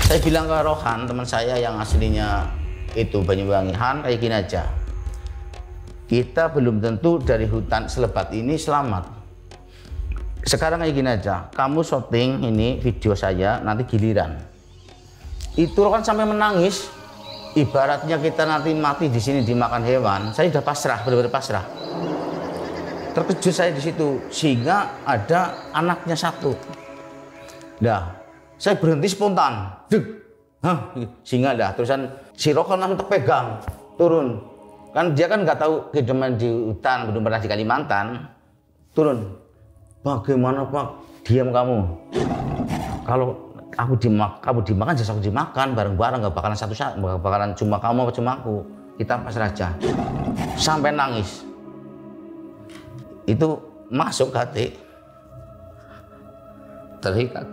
Saya bilang ke Rohan, teman saya yang aslinya itu Banyuwangi, Han, kayak gini aja. Kita belum tentu dari hutan selebat ini selamat. Sekarang kayak gini aja, kamu syuting ini video saya, nanti giliran. Itu Rohan sampai menangis. Ibaratnya kita nanti mati di sini dimakan hewan. Saya udah pasrah, benar-benar pasrah. Terkejut saya di situ, sehingga ada anaknya satu. Nah, saya berhenti spontan, sehingga dah terusan si Rohan langsung terpegang, turun. Kan dia kan nggak tahu kehidupan di hutan, belum pernah di Kalimantan. Turun. Bagaimana Pak? Diam kamu. Kalau kamu dimakan, jasa aku dimakan bareng-bareng, nggak bakalan satu saat, nggak bakalan cuma kamu apa cuma aku. Kita pasrah aja. Sampai nangis. Itu masuk hati, terikat.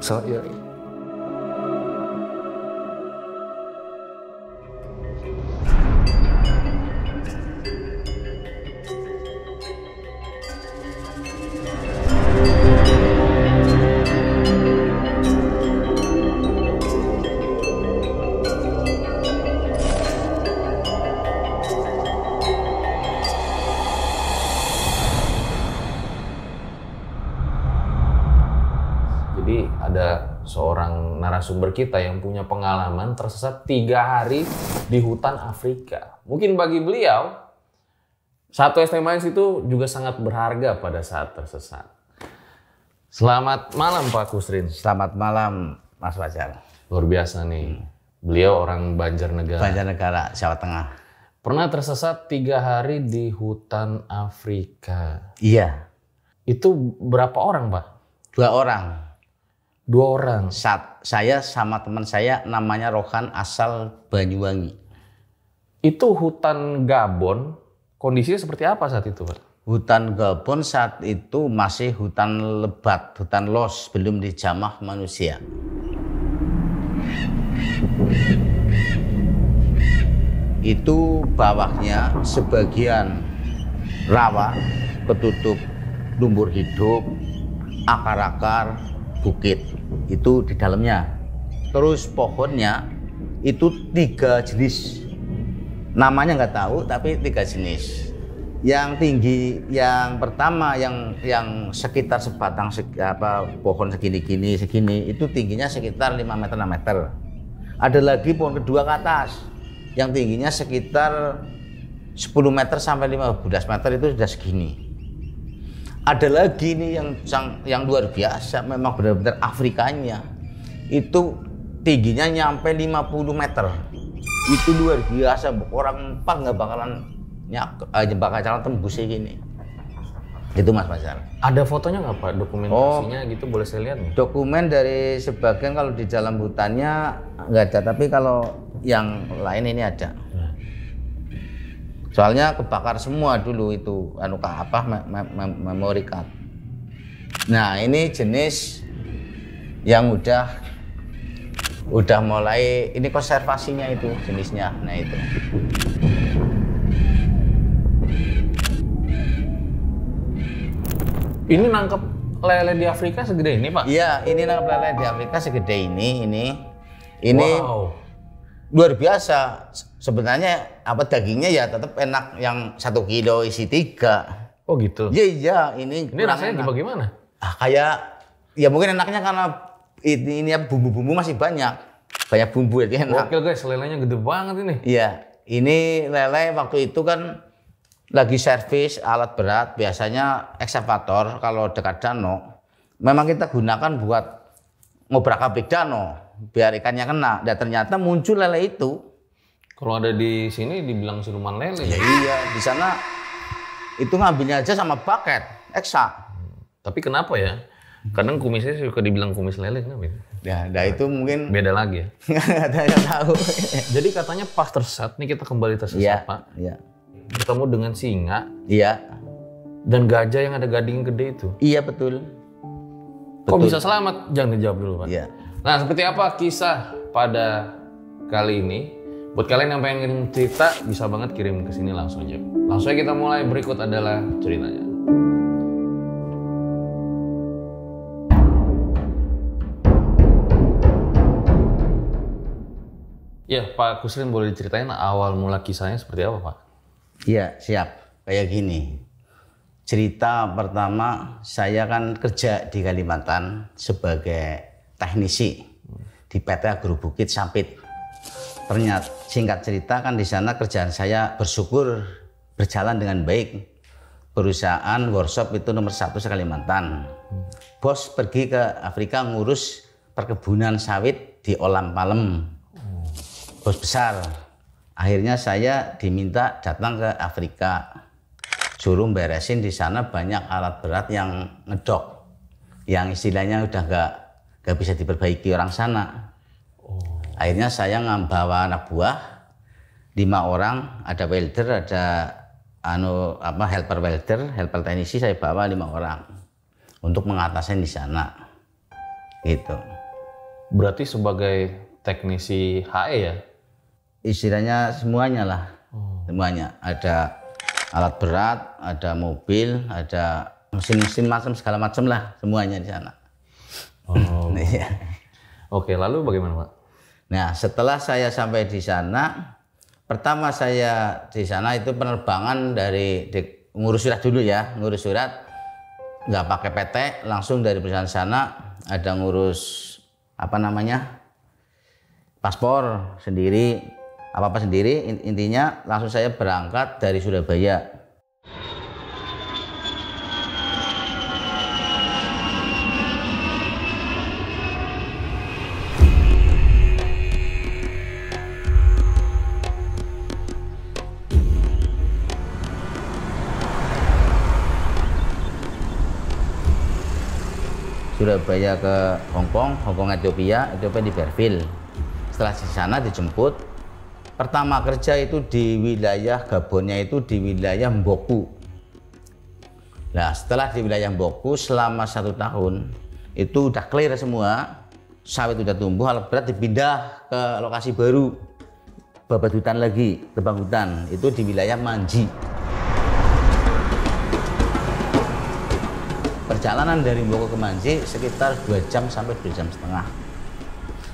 Saya ada seorang narasumber kita yang punya pengalaman tersesat 3 hari di hutan Afrika. Mungkin bagi beliau, satu STMAS itu juga sangat berharga pada saat tersesat. Selamat malam Pak Kusrin. Selamat malam Mas Fajar. Luar biasa nih, beliau orang Banjarnegara. Banjarnegara, Jawa Tengah. Pernah tersesat 3 hari di hutan Afrika. Iya. Itu berapa orang Pak? 2 orang. 2 orang. Saya sama teman saya namanya Rohan, asal Banyuwangi. Itu hutan Gabon, kondisinya seperti apa saat itu Pak? Hutan Gabon saat itu masih hutan lebat, hutan los, belum dijamah manusia. Itu bawahnya sebagian rawa, ketutup lumpur hidup, akar-akar, bukit. Itu di dalamnya. Terus pohonnya itu 3 jenis. Namanya nggak tahu, tapi 3 jenis. Yang tinggi, yang pertama yang sekitar sebatang pohon segini itu tingginya sekitar 5 meter 6 meter. Ada lagi pohon kedua ke atas yang tingginya sekitar 10 meter sampai 15 meter, itu sudah segini. Ada lagi nih yang luar biasa, memang benar-benar Afrikanya. Itu tingginya nyampe 50 meter. Itu luar biasa, orang 4 nggak bakalan tembus gini. Itu Mas Fajar. Ada fotonya nggak Pak? Dokumentasinya gitu boleh saya lihat nih? Dokumen dari sebagian kalau di dalam hutannya nggak ada, tapi kalau yang lain ini ada. Soalnya kebakar semua dulu itu memory card. Nah, ini jenis yang udah mulai, ini konservasinya itu jenisnya. Nah, itu. Ini nangkep lele di Afrika segede ini Pak? Iya, ini nangkep lele di Afrika segede ini. Ini wow. Luar biasa. Sebenarnya dagingnya ya tetap enak, yang 1 kilo isi 3. Oh gitu? Iya, ini rasanya bagaimana? Kayak, ya mungkin enaknya karena ini bumbu-bumbu masih banyak bumbu ya, enak. Oke guys, lelenya gede banget ini. Iya, ini lele waktu itu kan lagi servis alat berat, biasanya ekskavator kalau dekat danau. Memang kita gunakan buat ngobrak-abrik danau, biar ikannya kena. Dan ternyata muncul lele itu. Kalau ada di sini dibilang siluman lele. Ya, iya, di sana itu ngambilnya aja sama bucket, eksa. Tapi kenapa ya? Kadang kumisnya suka dibilang kumis lele, kenapa ya? Ya, itu mungkin beda lagi ya. Nggak tahu. Jadi katanya pas tersesat, nih kita kembali tersesat ya, Pak. Iya. Bertemu dengan singa. Iya. Dan gajah yang ada gading gede itu. Iya, betul. Kok bisa selamat? Jangan dijawab dulu Pak. Iya. Nah, seperti apa kisah pada kali ini? Buat kalian yang pengen cerita, bisa banget kirim ke sini langsung aja. Langsung aja kita mulai, berikut adalah ceritanya. Ya, Pak Kusrin boleh diceritain awal mula kisahnya seperti apa, Pak? Iya, siap. Kayak gini. Cerita pertama, saya kan kerja di Kalimantan sebagai teknisi di PT Agro Bukit Sampit. Ternyata singkat cerita kan di sana kerjaan saya bersyukur berjalan dengan baik. Perusahaan workshop itu nomor 1 se-Kalimantan. Bos pergi ke Afrika ngurus perkebunan sawit di Olam Palem. Bos besar. Akhirnya saya diminta datang ke Afrika. Suruh beresin di sana banyak alat berat yang ngedok. Yang istilahnya udah gak bisa diperbaiki orang sana. Akhirnya saya bawa anak buah 5 orang, ada welder, ada helper welder, helper teknisi, saya bawa 5 orang untuk mengatasi di sana. Gitu. Berarti sebagai teknisi HE ya? Istilahnya semuanya lah. Semuanya. Ada alat berat, ada mobil, ada mesin-mesin macam segala macam lah, semuanya di sana. Iya. Oke, lalu bagaimana, Pak? Nah, setelah saya sampai di sana, pertama saya di sana itu penerbangan ngurus surat dulu ya, ngurus surat, nggak pakai PT, langsung dari perusahaan sana, ada ngurus paspor sendiri, apa sendiri, intinya langsung saya berangkat dari Surabaya. Surabaya ke Hongkong Ethiopia di Berville. Setelah di sana dijemput, pertama kerja itu di wilayah Gabonnya itu di wilayah Mboku. Nah, setelah di wilayah Mboku selama 1 tahun itu udah clear semua, sawit udah tumbuh, alat berat dipindah ke lokasi baru, babat hutan lagi, tebang hutan, itu di wilayah Manji. Perjalanan dari Mboku ke Manji sekitar 2 jam sampai 2 jam setengah.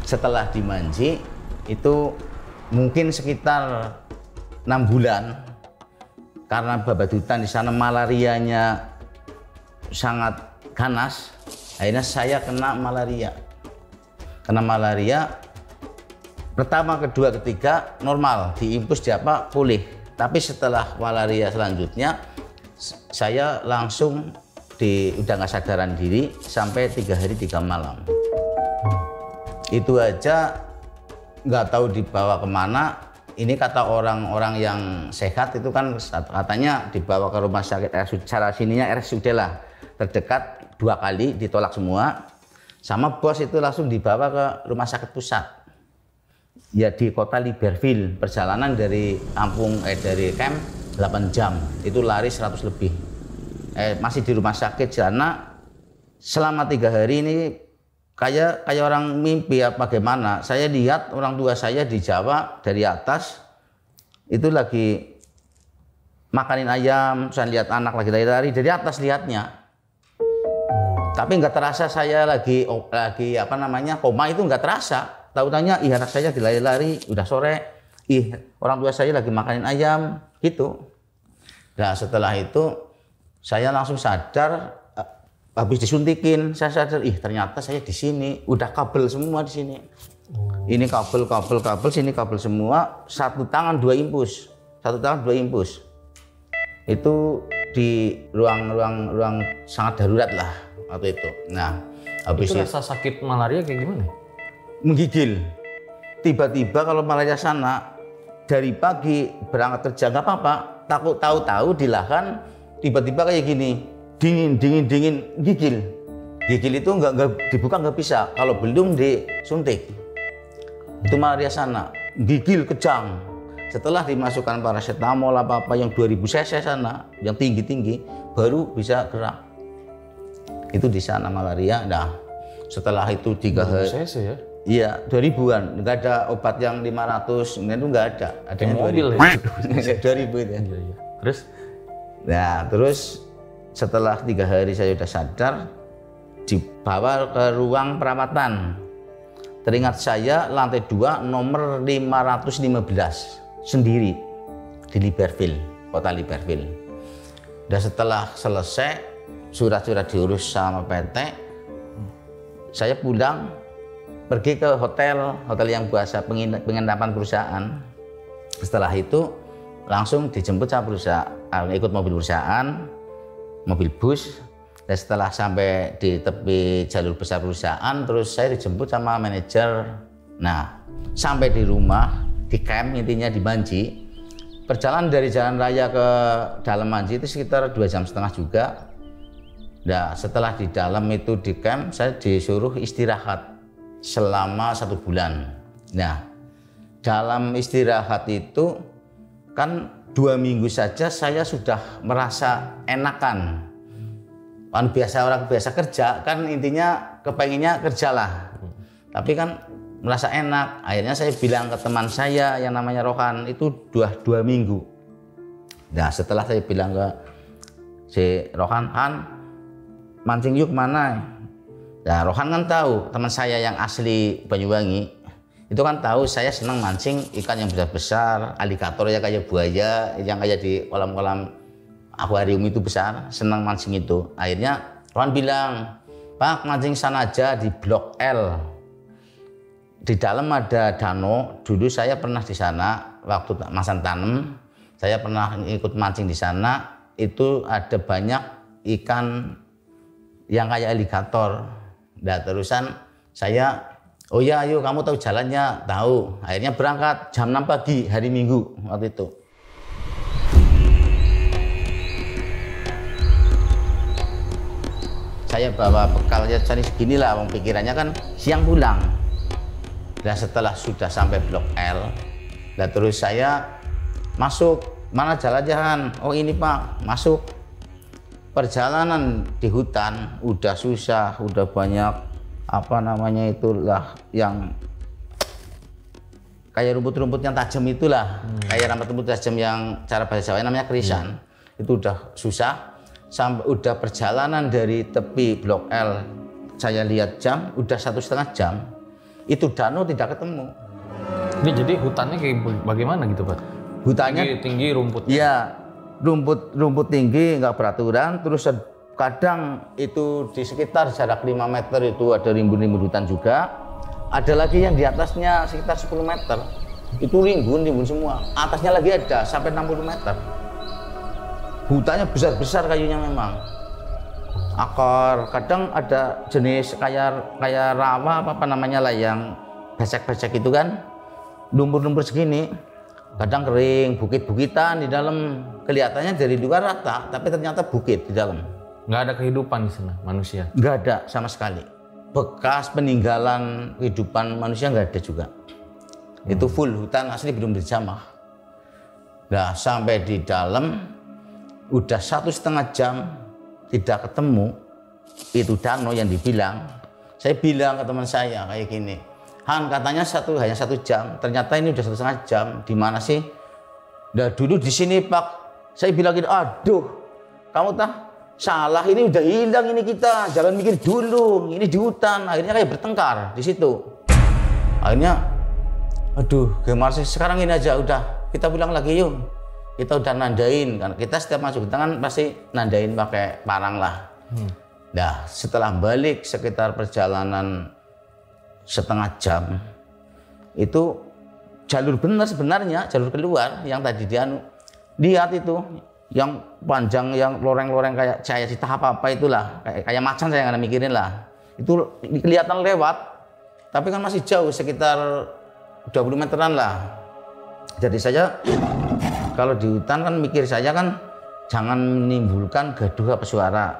Setelah di Manji itu mungkin sekitar 6 bulan karena babat hutan di sana malarianya sangat ganas. Akhirnya saya kena malaria. Pertama, kedua, ketiga normal, diimpus pulih. Tapi setelah malaria selanjutnya saya langsung udah nggak sadaran diri sampai 3 hari 3 malam. Itu aja nggak tahu dibawa kemana. Ini kata orang-orang yang sehat itu kan katanya dibawa ke rumah sakit RSUD, cara sininya RSUD lah terdekat, 2 kali ditolak semua. Sama bos itu langsung dibawa ke rumah sakit pusat. Ya di kota Libreville, perjalanan dari camp 8 jam, itu lari 100 lebih. Masih di rumah sakit sana selama 3 hari ini kayak orang mimpi apa bagaimana. Saya lihat orang tua saya di Jawa dari atas itu lagi makanin ayam, saya lihat anak lagi lari-lari dari atas lihatnya. Tapi nggak terasa saya lagi koma, itu nggak terasa. Tahu-taunya anak saya lari-lari, udah sore, orang tua saya lagi makanin ayam gitu. Nah, setelah itu saya langsung sadar, habis disuntikin, saya sadar, ternyata saya di sini, udah kabel semua di sini. Ini kabel, sini kabel semua, 1 tangan 2 impus, 1 tangan 2 impus. Itu di ruang sangat darurat lah waktu itu. Nah, habis itu rasa sakit malaria kayak gimana? Menggigil. Tiba-tiba kalau malaria sana, dari pagi berangkat kerja nggak apa-apa, tahu-tahu di lahan tiba-tiba kayak gini, dingin, gigil itu nggak dibuka, nggak bisa kalau belum disuntik. Itu malaria sana, gigil kejang. Setelah dimasukkan paracetamol apa yang 2000 cc sana, yang tinggi baru bisa gerak. Itu di sana malaria. Nah, setelah itu 3 hari cc ya? Iya, 2000-an. Nggak ada obat yang 500, itu nggak ada. Adanya mobil 2000. Ya. 2000 itu ya. Terus? Nah, terus setelah 3 hari saya sudah sadar, dibawa ke ruang perawatan. teringat saya lantai 2 nomor 515 sendiri di Libreville, kota Libreville. Dan setelah selesai surat-surat diurus sama PT, saya pulang pergi ke hotel yang biasa penginapan perusahaan. Setelah itu langsung dijemput sama perusahaan, ikut mobil perusahaan, mobil bus. Dan setelah sampai di tepi jalur besar perusahaan, terus saya dijemput sama manajer. Nah, sampai di rumah, di camp intinya di Manji. Perjalanan dari jalan raya ke dalam Manji itu sekitar 2,5 jam juga. Nah, setelah di dalam itu di camp, saya disuruh istirahat selama 1 bulan. Nah, dalam istirahat itu kan 2 minggu saja saya sudah merasa enakan. Kan orang biasa kerja kan intinya kepenginnya kerjalah, tapi kan merasa enak. Akhirnya saya bilang ke teman saya yang namanya Rohan, itu 2 minggu. Nah, setelah saya bilang ke si Rohan, Han, mancing yuk mana? Nah, Rohan kan tahu, teman saya yang asli Banyuwangi itu kan tahu saya senang mancing ikan yang besar-besar, aligator ya kayak buaya yang kayak di kolam-kolam akuarium itu besar, senang mancing itu. Akhirnya Rohan bilang, Pak, mancing sana aja di Blok L. Di dalam ada danau. Dulu saya pernah di sana waktu masa tanam. Saya pernah ikut mancing di sana. Itu ada banyak ikan yang kayak aligator. Nah, terusan saya, oh ya, ayo kamu tahu jalannya, tahu. Akhirnya berangkat jam 6 pagi hari Minggu waktu itu. Saya bawa bekalnya cari seginilah, pikirannya kan siang pulang. Dan setelah sudah sampai Blok L, dan terus saya masuk, mana jalan-jalan? Oh ini Pak, masuk. Perjalanan di hutan udah susah, udah banyak apa namanya itulah yang kayak rumput-rumput yang tajam itulah, kayak rumput tajam yang cara bahasa Jawa namanya kerisan. Itu udah susah. Sampai udah perjalanan dari tepi Blok L, saya lihat jam udah 1,5 jam, itu danau tidak ketemu. Ini jadi hutannya kayak bagaimana gitu Pak? Hutannya tinggi rumputnya? Iya, rumput tinggi nggak beraturan. Terus kadang itu di sekitar jarak 5 meter itu ada rimbun-rimbun hutan juga. Ada lagi yang di atasnya sekitar 10 meter, itu rimbun semua. Atasnya lagi ada sampai 60 meter. Hutannya besar-besar kayunya memang. Akar, kadang ada jenis kayak rawa apa namanya lah yang becek-becek itu kan, lumpur-lumpur segini. Kadang kering, bukit-bukitan di dalam. Kelihatannya dari luar rata, tapi ternyata bukit di dalam. Nggak ada kehidupan di sana manusia? Nggak ada sama sekali. Bekas peninggalan kehidupan manusia nggak ada juga. Itu full hutan asli belum dijamah. Nah, sampai di dalam udah 1,5 jam tidak ketemu itu danau yang dibilang. Saya bilang ke teman saya kayak gini, Han, katanya hanya 1 jam, ternyata ini udah 1,5 jam. Di mana sih? Nah, dulu di sini Pak. Saya bilang gitu, aduh, kamu salah, ini udah hilang ini kita. Jangan mikir dulu, ini di hutan. Akhirnya kayak bertengkar di situ. Akhirnya, aduh, gimana sih? Sekarang ini aja udah, kita pulang lagi yuk. Kita udah nandain kan, kita setiap masuk hutan kan pasti nandain pakai parang lah. Nah, setelah balik sekitar perjalanan 1,5 jam, itu jalur benar sebenarnya, jalur keluar yang tadi lihat itu yang panjang, yang loreng-loreng kayak cahaya cita apa itulah, kayak macan saya nggak mikirin lah. Itu kelihatan lewat, tapi kan masih jauh sekitar 20 meteran lah. Jadi saya kalau di hutan kan mikir saya kan jangan menimbulkan gaduh apa suara.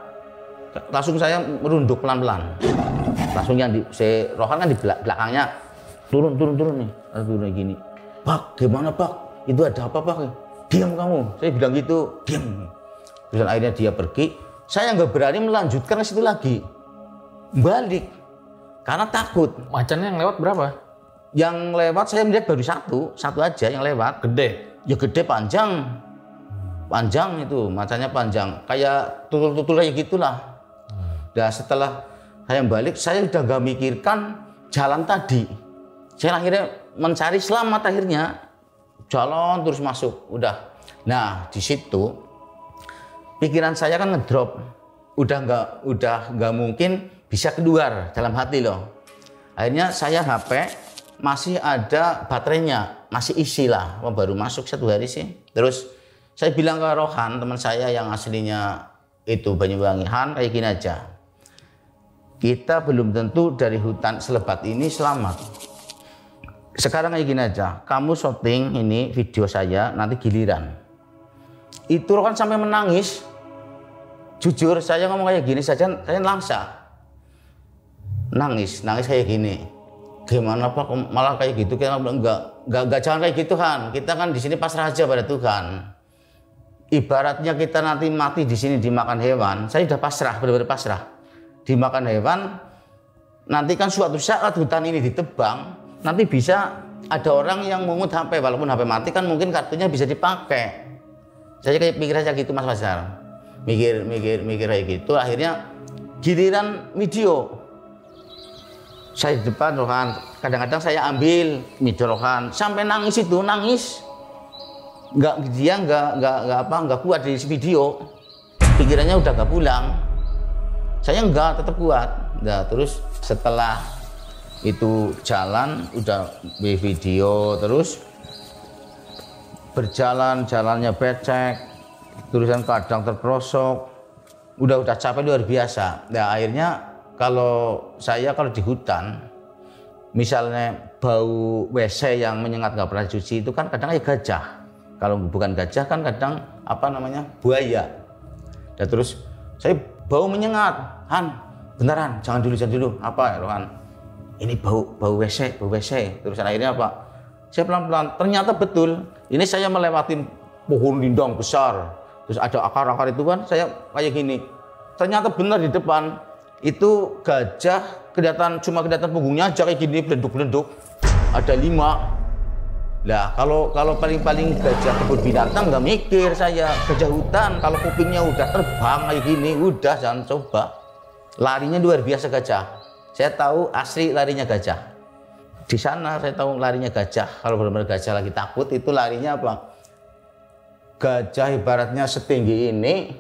Langsung saya merunduk pelan-pelan. Langsung yang Rohan kan di belakangnya turun nih, turun gini. Pak, gimana Pak? Itu ada apa Pak? Diam kamu. Saya bilang gitu, diam. Terus akhirnya dia pergi. Saya nggak berani melanjutkan ke situ lagi. Balik karena takut. Macannya yang lewat berapa? Yang lewat saya melihat baru satu aja yang lewat. Gede? Ya gede, panjang itu, macannya panjang, kayak tutul-tutul kayak gitulah. Dan setelah saya balik, saya udah gak mikirkan jalan tadi. Saya akhirnya mencari selamat, akhirnya jalan terus masuk, udah. Nah di situ pikiran saya kan ngedrop, udah nggak mungkin bisa keluar dalam hati loh. Akhirnya saya HP masih ada baterainya, masih isi lah, baru masuk 1 hari sih. Terus saya bilang ke Rohan, teman saya yang aslinya itu Banyuwangi, Han, kayak gini aja, kita belum tentu dari hutan selebat ini selamat. Sekarang kayak gini aja, kamu syuting ini video saya, nanti giliran. Itu Rohan sampai menangis. Jujur saya ngomong kayak gini saja, saya langsa. Nangis kayak gini. Gimana Pak, malah kayak gitu? Kita enggak jangan kayak gitu Han. Kita kan di sini pasrah aja pada Tuhan. Ibaratnya kita nanti mati di sini dimakan hewan. Saya udah pasrah, benar-benar pasrah. Dimakan hewan, nanti kan suatu saat hutan ini ditebang. Nanti bisa ada orang yang mengut HP, walaupun HP mati kan mungkin kartunya bisa dipakai. Saya kayak pikir aja gitu Mas Fajar. Mikir kayak gitu, akhirnya giliran video. Saya di depan Rohan, kadang-kadang saya ambil video Rohan sampai nangis itu, nangis. Dia nggak kuat di video. Pikirannya udah nggak pulang. Saya nggak, tetap kuat. Nah, terus setelah itu jalan udah video, terus jalannya becek, tulisan kadang terperosok, udah capek luar biasa. Nah akhirnya kalau di hutan misalnya bau WC yang menyengat nggak pernah cuci itu kan kadang kayak gajah, kalau bukan gajah kan kadang buaya. Dan terus saya bau menyengat, Han beneran jangan dulu apa Rohan, ini bau WC. Terus akhirnya apa, saya pelan-pelan, ternyata betul ini saya melewati pohon lindang besar, terus ada akar-akar itu kan, saya kayak gini, ternyata benar di depan itu gajah, cuma kelihatan punggungnya aja kayak gini, belenduk-belenduk, ada 5. Nah kalau paling gajah kebun binatang nggak mikir saya, gajah hutan kalau kupingnya udah terbang kayak gini, udah jangan coba. Larinya luar biasa gajah. Saya tahu asli larinya gajah. Di sana saya tahu larinya gajah. Kalau benar-benar gajah lagi takut itu larinya apa? Gajah ibaratnya setinggi ini,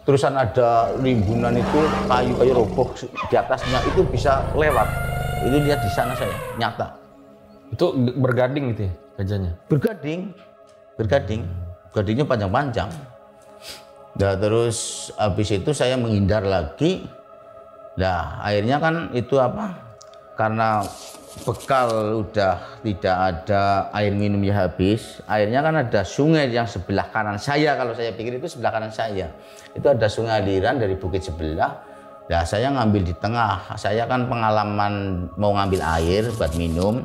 terusan ada rimbunan itu kayu roboh di atasnya, itu bisa lewat. Itu lihat di sana saya, nyata. Itu bergading gitu ya gajahnya? Bergadingnya panjang-panjang. Nah terus habis itu saya menghindar lagi. Nah akhirnya kan itu apa, karena bekal udah tidak ada, air minumnya habis, akhirnya kan ada sungai yang sebelah kanan saya, kalau saya pikir itu sebelah kanan saya itu ada sungai aliran dari bukit sebelah. Nah saya ngambil di tengah, saya kan pengalaman mau ngambil air buat minum,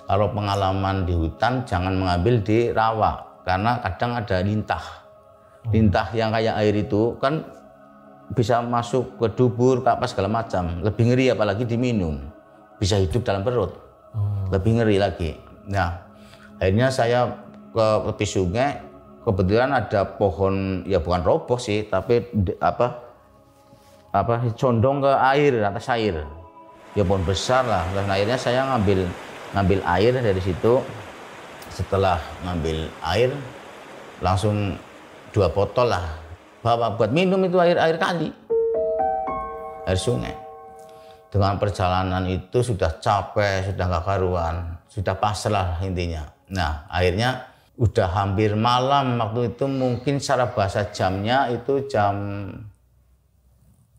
kalau pengalaman di hutan jangan mengambil di rawa karena kadang ada lintah yang kayak air itu kan bisa masuk ke dubur, ke apa segala macam, lebih ngeri apalagi diminum, bisa hidup dalam perut, lebih ngeri lagi. Nah akhirnya saya ke tepi sungai, kebetulan ada pohon, ya bukan roboh sih, tapi condong ke air, atas air, ya pohon besar lah. Dan akhirnya saya ngambil air dari situ. Setelah ngambil air langsung 2 botol lah bawa buat minum, itu air kali, air sungai. Dengan perjalanan itu sudah capek, sudah nggak karuan, sudah pasrah intinya. Nah akhirnya udah hampir malam waktu itu, mungkin secara bahasa jamnya itu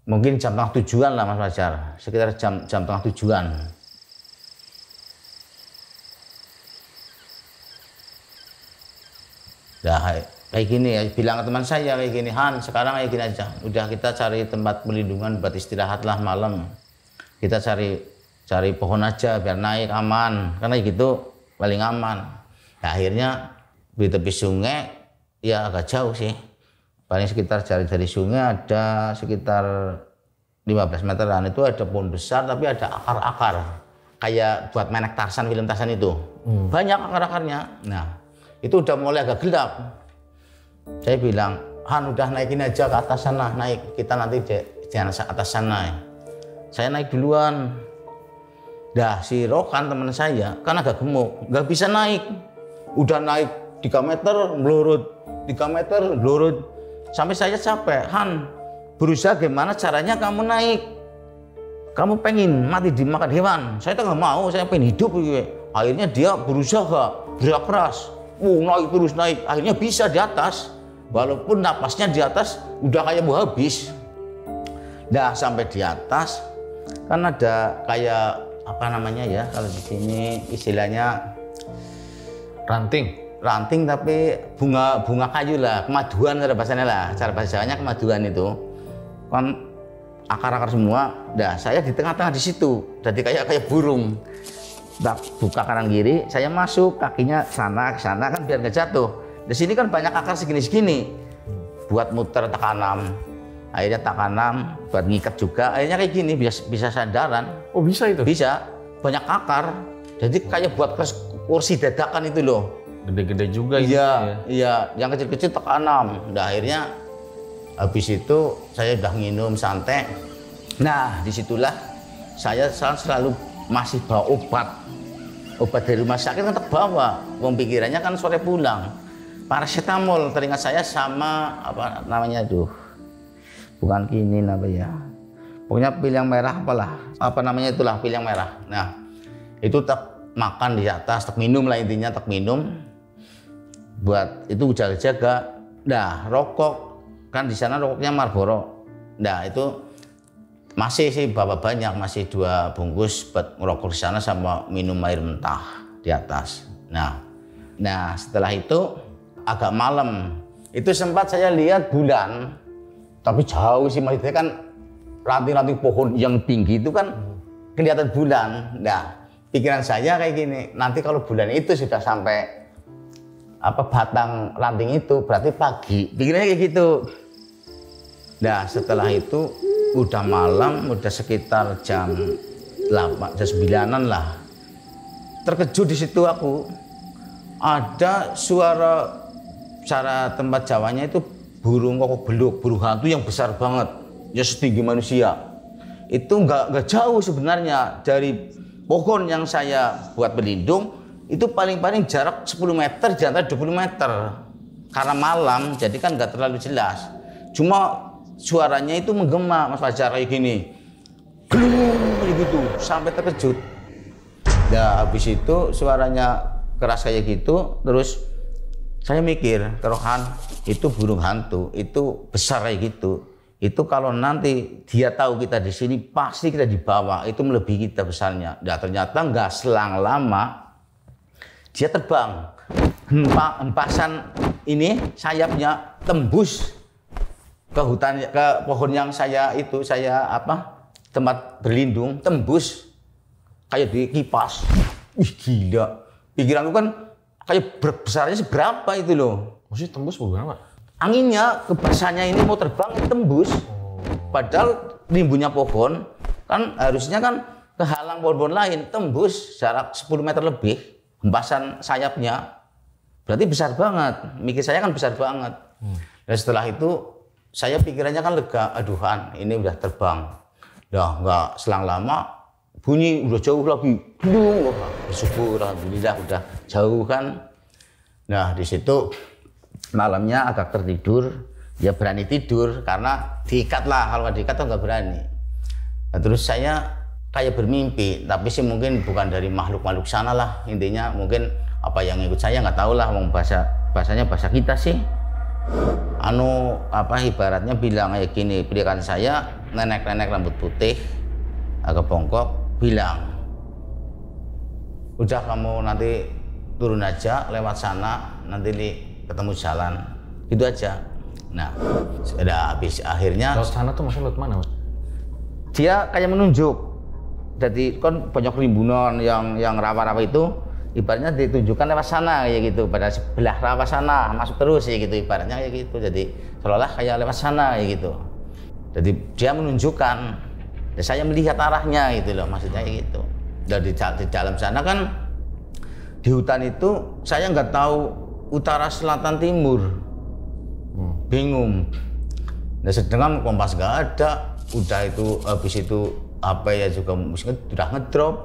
mungkin jam tengah 7-an lah Mas Fajar, sekitar jam tengah 7-an. Nah kayak gini ya, bilang ke teman saya kayak gini, Han sekarang kayak gini aja, udah kita cari tempat perlindungan buat istirahat lah malam, kita cari pohon aja biar naik aman, karena gitu paling aman. Nah akhirnya di tepi sungai ya agak jauh sih, paling sekitar dari sungai ada sekitar 15 meteran, itu ada pohon besar tapi ada akar-akar kayak buat menek Tarsan, film Tarsan itu, banyak akar-akarnya. Nah itu udah mulai agak gelap. Saya bilang, Han udah naikin aja ke atas sana, naik, kita nanti di atas sana. Saya naik duluan. Dah si Rokan teman saya kan agak gemuk, nggak bisa naik. Udah naik 3 meter melurut, 3 meter melurut. Sampai saya capek, Han, berusaha gimana caranya kamu naik. Kamu pengen mati dimakan hewan. Saya tuh nggak mau, saya pengen hidup. Akhirnya dia berusaha, gerak keras. Naik terus naik, akhirnya bisa di atas. Walaupun napasnya di atas udah kayak mau habis. Dah sampai di atas, kan ada kayak apa namanya ya, kalau di sini istilahnya ranting tapi bunga kayu lah, kemaduan cara bahasanya lah, cara bahasa Jawanya kemaduan itu kan akar-akar semua. Dah saya di tengah-tengah di situ, jadi kayak burung. Nah, buka kanan kiri, saya masuk kakinya sana ke sana kan biar nggak jatuh. Di sini kan banyak akar segini-segini, buat muter tak kanan. Akhirnya tak kanan buat ngikat juga, akhirnya kayak gini bisa sandaran. Oh bisa itu? Bisa, banyak akar, jadi kayak buat kursi dadakan itu loh. Gede-gede juga iya, ini ya? Iya, yang kecil-kecil tak kanan. Nah akhirnya habis itu saya udah minum santai. Nah disitulah saya selalu masih bawa obat dari rumah sakit kan terbawa. Pikirannya kan sore pulang. Paracetamol teringat saya sama apa namanya tuh. Bukan kinin apa ya, pokoknya pil yang merah apalah, apa namanya itulah pil yang merah. Nah itu tak makan di atas, tak minum lah intinya, tak minum buat itu jaga-jaga. Nah rokok kan di sana rokoknya Marlboro. Nah itu masih sih bawa banyak, masih 2 bungkus buat ngerokok di sana sama minum air mentah di atas. Nah setelah itu agak malam itu sempat saya lihat bulan. Tapi jauh sih, maksudnya kan ranting-ranting pohon yang tinggi itu kan kelihatan bulan. Nah, pikiran saya kayak gini, nanti kalau bulan itu sudah sampai batang ranting itu, berarti pagi. Pikirannya kayak gitu. Nah, setelah itu udah malam, udah sekitar jam 8, jam 9-an lah. Terkejut di situ aku. Ada suara, cara tempat Jawanya itu burung kokok beluk, burung hantu yang besar banget, ya setinggi manusia. Itu nggak jauh sebenarnya dari pohon yang saya buat pelindung, itu paling-paling jarak 10 meter di antara 20 meter. Karena malam, jadi kan nggak terlalu jelas. Cuma suaranya itu menggema, Mas Fajar, kayak gini, gelung gitu, sampai terkejut. Nah habis itu suaranya keras kayak gitu, terus saya mikir, Rohan, itu burung hantu, itu besar kayak gitu. Itu kalau nanti dia tahu kita di sini, pasti kita dibawa. Itu melebihi kita besarnya. Nah ternyata nggak selang lama, dia terbang. Hempasan ini sayapnya tembus ke hutan, ke pohon yang saya tempat berlindung, tembus kayak dikipas. Wih gila, pikiranku kan kayak besarnya seberapa itu loh. Maksudnya tembus berapa? Anginnya ke basahnya ini mau terbang tembus. Padahal rimbunnya pohon kan harusnya kan kehalang pohon-pohon lain, tembus jarak 10 meter lebih. Hempasan sayapnya berarti besar banget. Mikir saya kan besar banget. Dan setelah itu saya pikirannya kan lega, aduhan ini udah terbang. Dah nggak selang lama bunyi udah jauh lagi, bersyukur alhamdulillah udah jauh kan. Nah di situ malamnya agak tertidur, ya berani tidur karena diikat lah, kalau nggak diikat tuh nggak berani. Nah, terus saya kayak bermimpi, tapi sih mungkin bukan dari makhluk-makhluk sana lah, intinya mungkin apa yang ikut saya nggak tahu lah, bahasanya bahasa kita sih. Ibaratnya bilang kayak gini, pilihan saya nenek-nenek rambut putih agak bongkok bilang, udah kamu nanti turun aja lewat sana, nanti ketemu jalan, itu aja. Nah, sudah habis akhirnya. Lewat sana tuh maksudnya lewat mana? Dia kayak menunjuk, jadi kan banyak rimbunan yang rawa-rawa itu, ibaratnya ditunjukkan lewat sana kayak gitu, pada sebelah rawa sana masuk terus ya gitu, ibaratnya kayak gitu. Jadi seolah kayak lewat sana kayak gitu. Jadi dia menunjukkan, dan saya melihat arahnya gitu loh, maksudnya kayak gitu. Dan di dalam sana kan di hutan itu saya nggak tahu utara, selatan, timur, bingung. Nah sedangkan kompas nggak ada, udah itu habis itu apa ya juga musiknya udah ngedrop.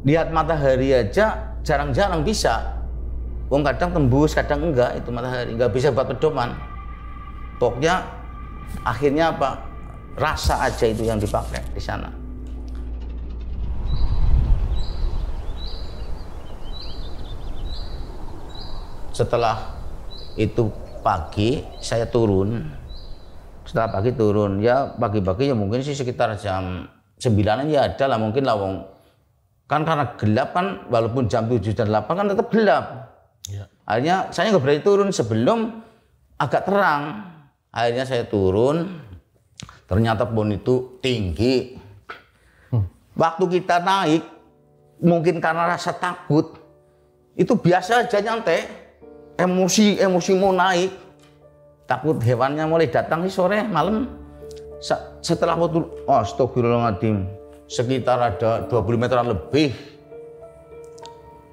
lihat matahari aja jarang-jarang bisa. Wong kadang tembus, kadang enggak, itu matahari enggak bisa buat pedoman. Pokoknya akhirnya apa? Rasa aja itu yang dipakai di sana. Setelah itu pagi saya turun. Setelah pagi turun, ya pagi-pagi ya mungkin sih sekitar jam 9-an ya ada lah, mungkin lah wong. Kan karena gelap kan, walaupun jam 7 dan 8 kan tetap gelap. Ya. Akhirnya saya nggak berani turun sebelum agak terang. Akhirnya saya turun, ternyata pohon itu tinggi. Waktu kita naik, mungkin karena rasa takut, itu biasa aja nyantai. Emosi mau naik. Takut hewannya mulai datang sih sore, malam. Setelah waktu, astagfirullahaladzim, sekitar ada 20 meteran lebih.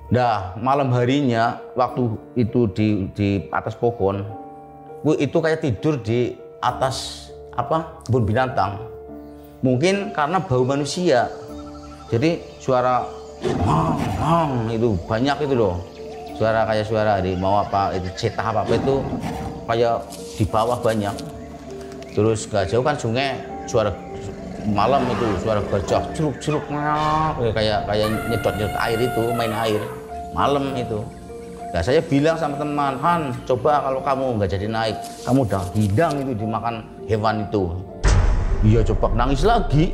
Nah, malam harinya waktu itu di atas pohon, itu kayak tidur di atas kebun binatang. Mungkin karena bau manusia. Jadi suara itu banyak itu loh. Suara kayak suara harimau itu cetah apa itu kayak di bawah banyak. Terus gak jauh kan sungai, suara malam itu suara gajah jeruk kayak nyedot air itu, main air malam itu. Nah, saya bilang sama teman, Han, coba kalau kamu nggak jadi naik, kamu udah hidang itu dimakan hewan itu. Iya, coba nangis lagi.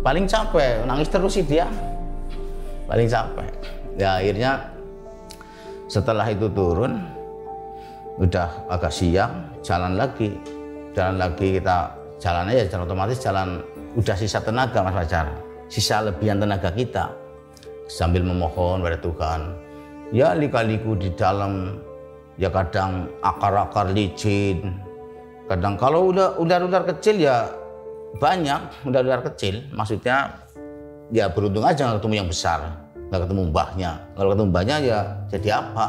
Paling capek, nangis terus sih dia. Paling capek. Ya akhirnya setelah itu turun, udah agak siang, jalan lagi kita jalan aja, jalan otomatis jalan. Udah sisa tenaga Mas Fajar, sisa lebihan tenaga kita. Sambil memohon pada Tuhan, ya lika-liku di dalam, ya kadang akar-akar licin, kadang kalau ular-ular kecil ya banyak, ular-ular kecil, maksudnya ya beruntung aja nggak ketemu yang besar, nggak ketemu mbahnya. Kalau ketemu mbahnya ya jadi apa?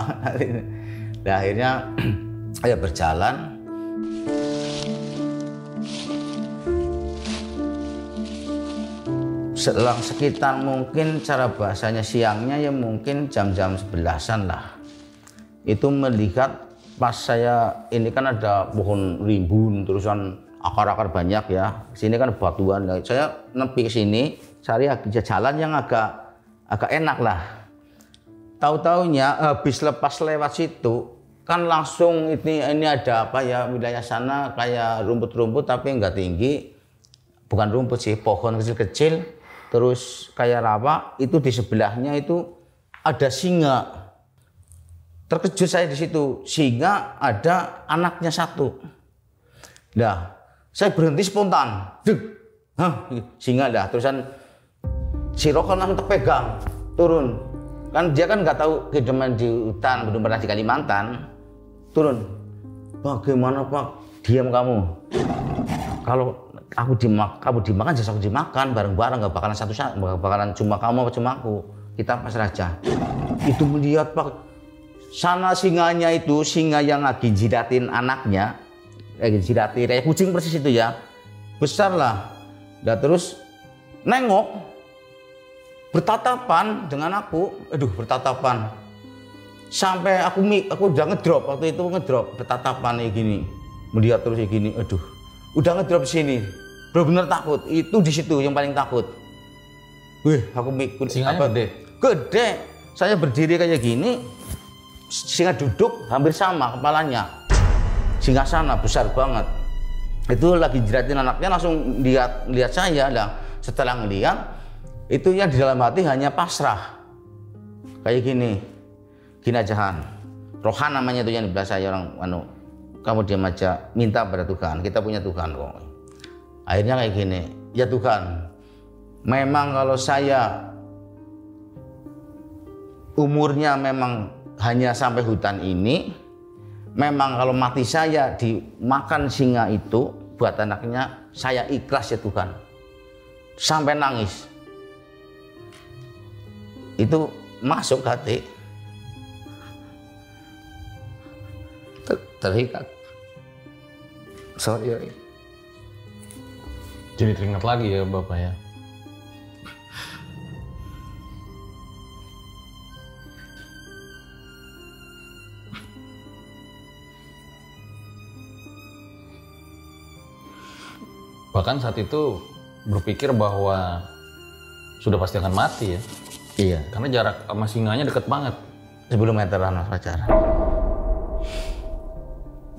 Nah, akhirnya saya berjalan. Selang sekitar mungkin cara bahasanya siangnya ya mungkin jam-jam 11-an lah. Itu melihat pas saya ini kan ada pohon rimbun terusan akar-akar banyak ya. Sini kan batuan. Saya nepi ke sini cari jalan yang agak enak lah. Tahu-taunya habis lepas lewat situ kan langsung ini ada apa ya, wilayah sana kayak rumput-rumput tapi nggak tinggi. Bukan rumput sih, pohon kecil-kecil. Terus kayak rawa, itu di sebelahnya itu ada singa. Terkejut saya di situ, singa ada anaknya satu. Nah, saya berhenti spontan. Singa dah, terusan si Rokon langsung terpegang, turun. Kan dia kan nggak tahu kehidupan di hutan, belum pernah di Kalimantan. Turun. Bagaimana Pak? Diam kamu. Kalau kamu dimakan, jasa aku dimakan bareng-bareng, nggak bakalan nggak bakalan cuma kamu apa cuma aku, kita pasrah aja. Itu melihat Pak, sana singanya itu, singa yang lagi jidatin anaknya, jidatin kayak kucing persis itu ya, besar lah. Dan terus nengok, bertatapan dengan aku, bertatapan. Sampai aku udah ngedrop, waktu itu ngedrop, bertatapan kayak gini, melihat terus kayak gini, udah ngedrop sini, benar-benar takut. Itu di situ yang paling takut. Aku mikir singanya gede. Saya berdiri kayak gini, singa duduk hampir sama kepalanya. Singa sana besar banget. Itu lagi jiratin anaknya, langsung lihat saya. Lah, setelah ngeliat, itu yang di dalam hati hanya pasrah. Kayak gini aja Han. Rohan namanya itu yang di bahasa orang kamu diam aja, minta pada Tuhan, kita punya Tuhan kok. Akhirnya kayak gini, ya Tuhan, memang kalau saya umurnya memang hanya sampai hutan ini, memang kalau mati saya dimakan singa itu buat anaknya, saya ikhlas ya Tuhan. Sampai nangis. Itu masuk hati. Terikat. Sorry. Jadi teringat lagi ya Bapak ya. Bahkan saat itu berpikir bahwa sudah pasti akan mati ya. Iya. Karena jarak sama singanya deket banget. 10 meteran Mas Fajar.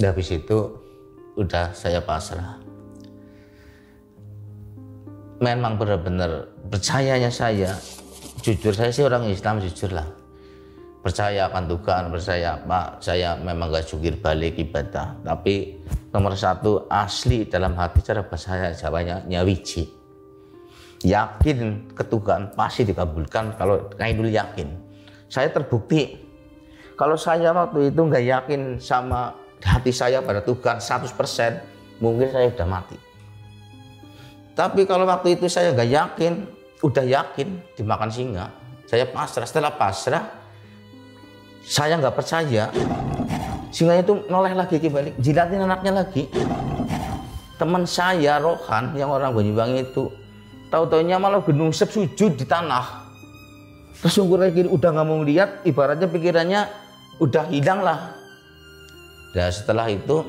Habis itu udah saya pasrah. Memang benar-benar percayanya saya, jujur saya sih orang Islam jujur lah. Percaya akan Tuhan, percaya apa, saya memang gak jungkir balik ibadah. Tapi nomor satu asli dalam hati cara bahasa saya Jawanya nyawiji. Yakin ke Tuhan pasti dikabulkan kalau kayak dulu yakin. Saya terbukti kalau saya waktu itu nggak yakin sama hati saya pada Tuhan 100%, mungkin saya udah mati. Tapi kalau waktu itu saya nggak yakin, udah yakin dimakan singa, saya pasrah. Setelah pasrah, saya nggak percaya, singanya itu noleh lagi balik, jilatin anaknya lagi. Teman saya Rohan yang orang Banyuwangi itu, tahu-taunya malah gendungsep sujud di tanah. Tersungkur lagi, udah nggak mau lihat, ibaratnya pikirannya udah hilang lah. Dan setelah itu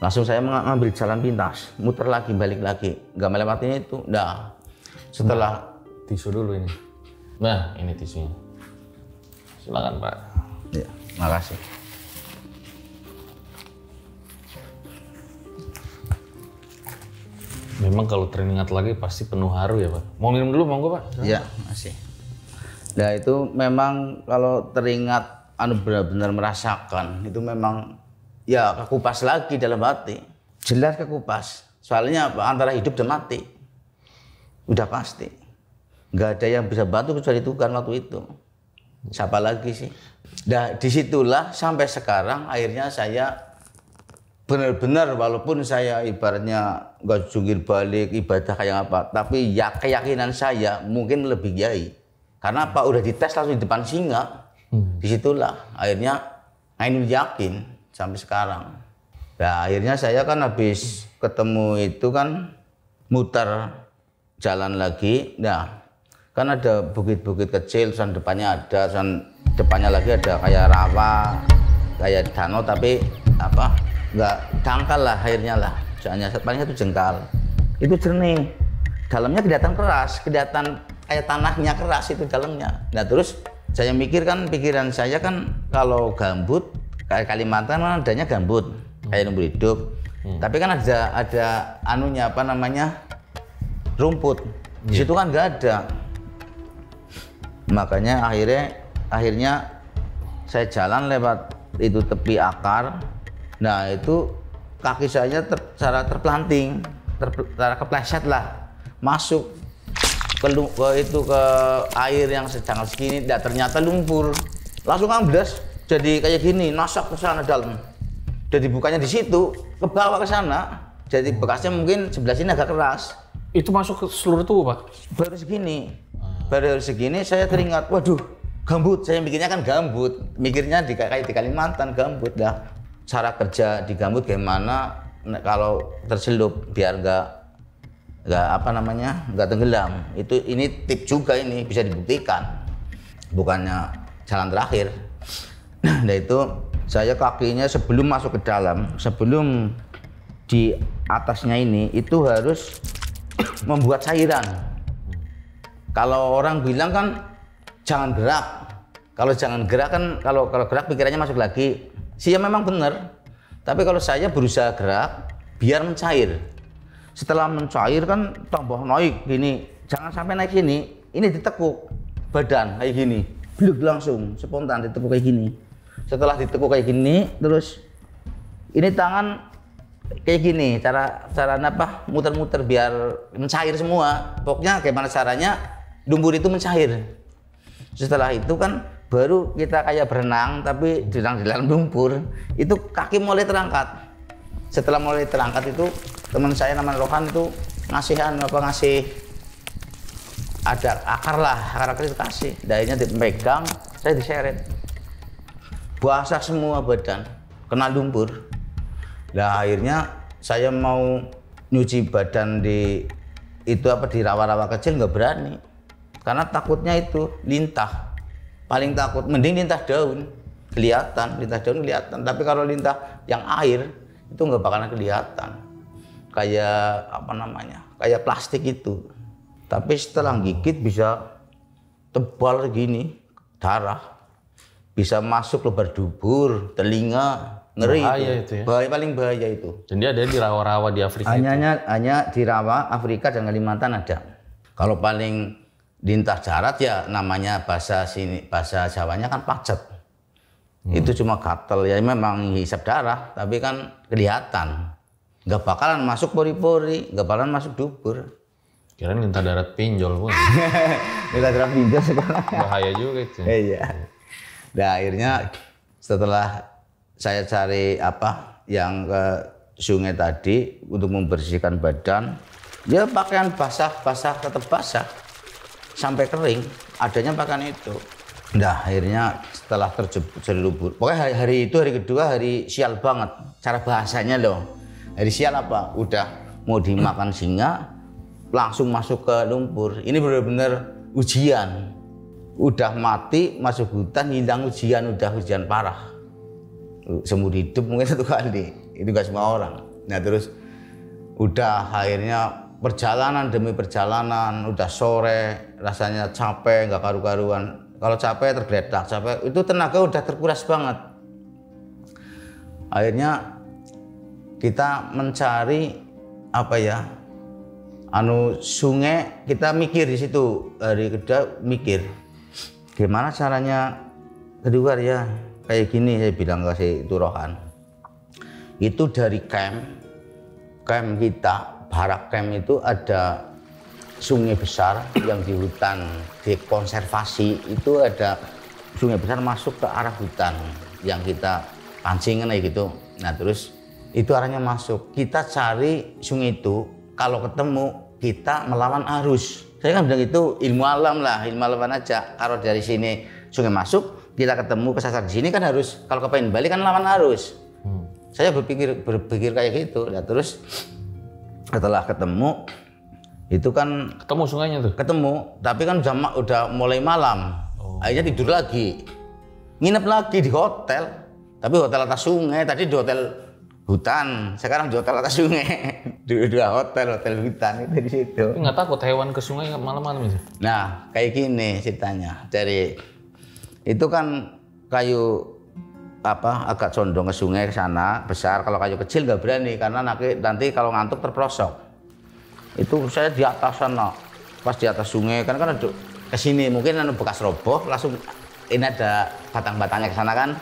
langsung saya mengambil jalan pintas, muter lagi, balik lagi, nggak melewatinya itu. Nah, setelah tisu dulu ini. Nah, ini tisunya. Silakan Pak. Ya, makasih. Memang kalau teringat lagi pasti penuh haru ya Pak. Mau minum dulu monggo Pak? Iya, masih. Nah itu memang kalau teringat benar-benar merasakan itu memang ya kekupas lagi dalam hati. Jelas kekupas. Soalnya apa? Antara hidup dan mati. Udah pasti. Nggak ada yang bisa bantu kecuali Tuhan waktu itu. Siapa lagi sih? Nah disitulah sampai sekarang akhirnya saya benar-benar walaupun saya ibaratnya nggak jungkir balik ibadah kayak apa, tapi ya keyakinan saya mungkin lebih kiai. Karena apa? Udah dites langsung di depan singa. Disitulah akhirnya Ainul yakin sampai sekarang. Nah akhirnya saya kan habis ketemu itu kan muter jalan lagi. Nah kan ada bukit-bukit kecil, terus depannya ada, terus depannya lagi ada kayak rawa, kayak danau tapi apa? Nggak dangkal lah airnya lah, soalnya palingnya itu jengkal, itu jernih, dalamnya kelihatan keras, kelihatan kayak tanahnya keras itu dalamnya. Nah terus saya mikir kan, pikiran saya kan kalau gambut kayak Kalimantan kan adanya gambut kayak Lumbur Hidup, tapi kan ada anunya apa namanya rumput, di situ kan nggak ada. Makanya akhirnya saya jalan lewat itu tepi akar. Nah itu kaki saya secara terpelanting, secara kepleset lah, masuk ke air yang sedang segini. Dan ternyata lumpur, langsung amblas jadi kayak gini, nasak ke sana dalam. Jadi bukannya di situ, ke bawah ke sana. Jadi bekasnya mungkin sebelah sini agak keras. Itu masuk ke seluruh tubuh Pak? Baru segini saya teringat, waduh gambut. Saya mikirnya kan gambut, mikirnya kayak di Kalimantan gambut dah. Cara kerja di gambut gimana kalau tercelup biar nggak tenggelam. Ini tip juga, ini bisa dibuktikan, bukannya jalan terakhir. Nah itu saya kakinya sebelum masuk ke dalam, sebelum di atasnya ini itu harus membuat cairan. Kalau orang bilang kan jangan gerak, kalau jangan gerak kan kalau gerak pikirannya masuk lagi. Sih ya memang benar, tapi kalau saya berusaha gerak biar mencair. Setelah mencair kan tambah naik gini, jangan sampai naik sini. Ini ditekuk badan kayak gini, bluk langsung spontan ditekuk kayak gini. Setelah ditekuk kayak gini, terus ini tangan kayak gini, cara apa? Muter-muter biar mencair semua. Pokoknya gimana caranya lumpur itu mencair. Setelah itu kan baru kita kayak berenang tapi di dalam lumpur. Itu kaki mulai terangkat. Setelah mulai terangkat itu teman saya namanya Rohan itu ngasih ada akar itu kasih. Dahinya dipegang, saya diseret. Basah semua badan, kena lumpur. Nah akhirnya saya mau nyuci badan di rawa-rawa kecil nggak berani. Karena takutnya itu lintah, paling takut. Mending lintah daun kelihatan, tapi kalau lintah yang air itu nggak bakalan kelihatan. kayak apa namanya, kayak plastik itu. Tapi setelah gigit bisa tebal gini, darah. Bisa masuk lebar dubur, telinga, ngeri. Bahaya itu ya? Bahaya, paling bahaya itu. Dan dia ada di rawa-rawa di Afrika Hanya di rawa Afrika dan Kalimantan ada. Kalau paling lintas darat ya namanya bahasa Jawanya kan pacet. Itu cuma gatel ya, memang hisap darah, tapi kan kelihatan. Nggak bakalan masuk pori-pori, nggak bakalan masuk dubur. Kirain lintas darat pinjol pun. Lintas darat pinjol sekarang. Bahaya juga itu. Iya. Nah akhirnya setelah saya cari yang ke sungai tadi untuk membersihkan badan, ya pakaian basah tetap basah sampai kering, adanya pakaian itu. Nah akhirnya setelah terjelubur, pokoknya hari kedua hari sial banget, cara bahasanya loh. Hari sial apa? Udah mau dimakan singa, langsung masuk ke lumpur. Ini benar-benar ujian. Udah mati masuk hutan, hilang ujian, udah ujian parah. Seumur hidup mungkin 1 kali, itu gak semua orang. Nah terus udah akhirnya perjalanan demi perjalanan, udah sore, rasanya capek, nggak karu-karuan. Kalau capek tergeletak, capek itu tenaga udah terkuras banget. Akhirnya kita mencari sungai, kita mikir di situ, hari kedua mikir gimana caranya kedua ya kayak gini. Saya bilang ke si Turohan itu dari camp kita, barak camp itu ada sungai besar yang di hutan dikonservasi, itu ada sungai besar masuk ke arah hutan yang kita pancing kayak gitu. Nah terus itu arahnya masuk, kita cari sungai itu, kalau ketemu kita melawan arus. Saya kan bilang itu ilmu alam lah, ilmu alam aja. Kalau dari sini sungai masuk, kita ketemu kesasar di sini kan harus, kalau kepengen balik kan lawan arus. Saya berpikir kayak gitu. Nah terus setelah ketemu itu kan ketemu sungainya tuh. Ketemu, tapi kan udah mulai malam. Akhirnya tidur lagi, nginep lagi di hotel. Tapi hotel atas sungai, tadi di hotel hutan, sekarang di hotel atas sungai. Dua hotel hutan itu di situ. Nggak takut hewan ke sungai malam-malam itu? Nah, kayak gini ceritanya. Dari itu kan kayu agak condong ke sungai ke sana besar. Kalau kayu kecil nggak berani karena nanti kalau ngantuk terprosok. Itu saya di atas sana, pas di atas sungai kan ada ke sini mungkin bekas roboh, langsung ini ada batang-batangnya ke sana kan.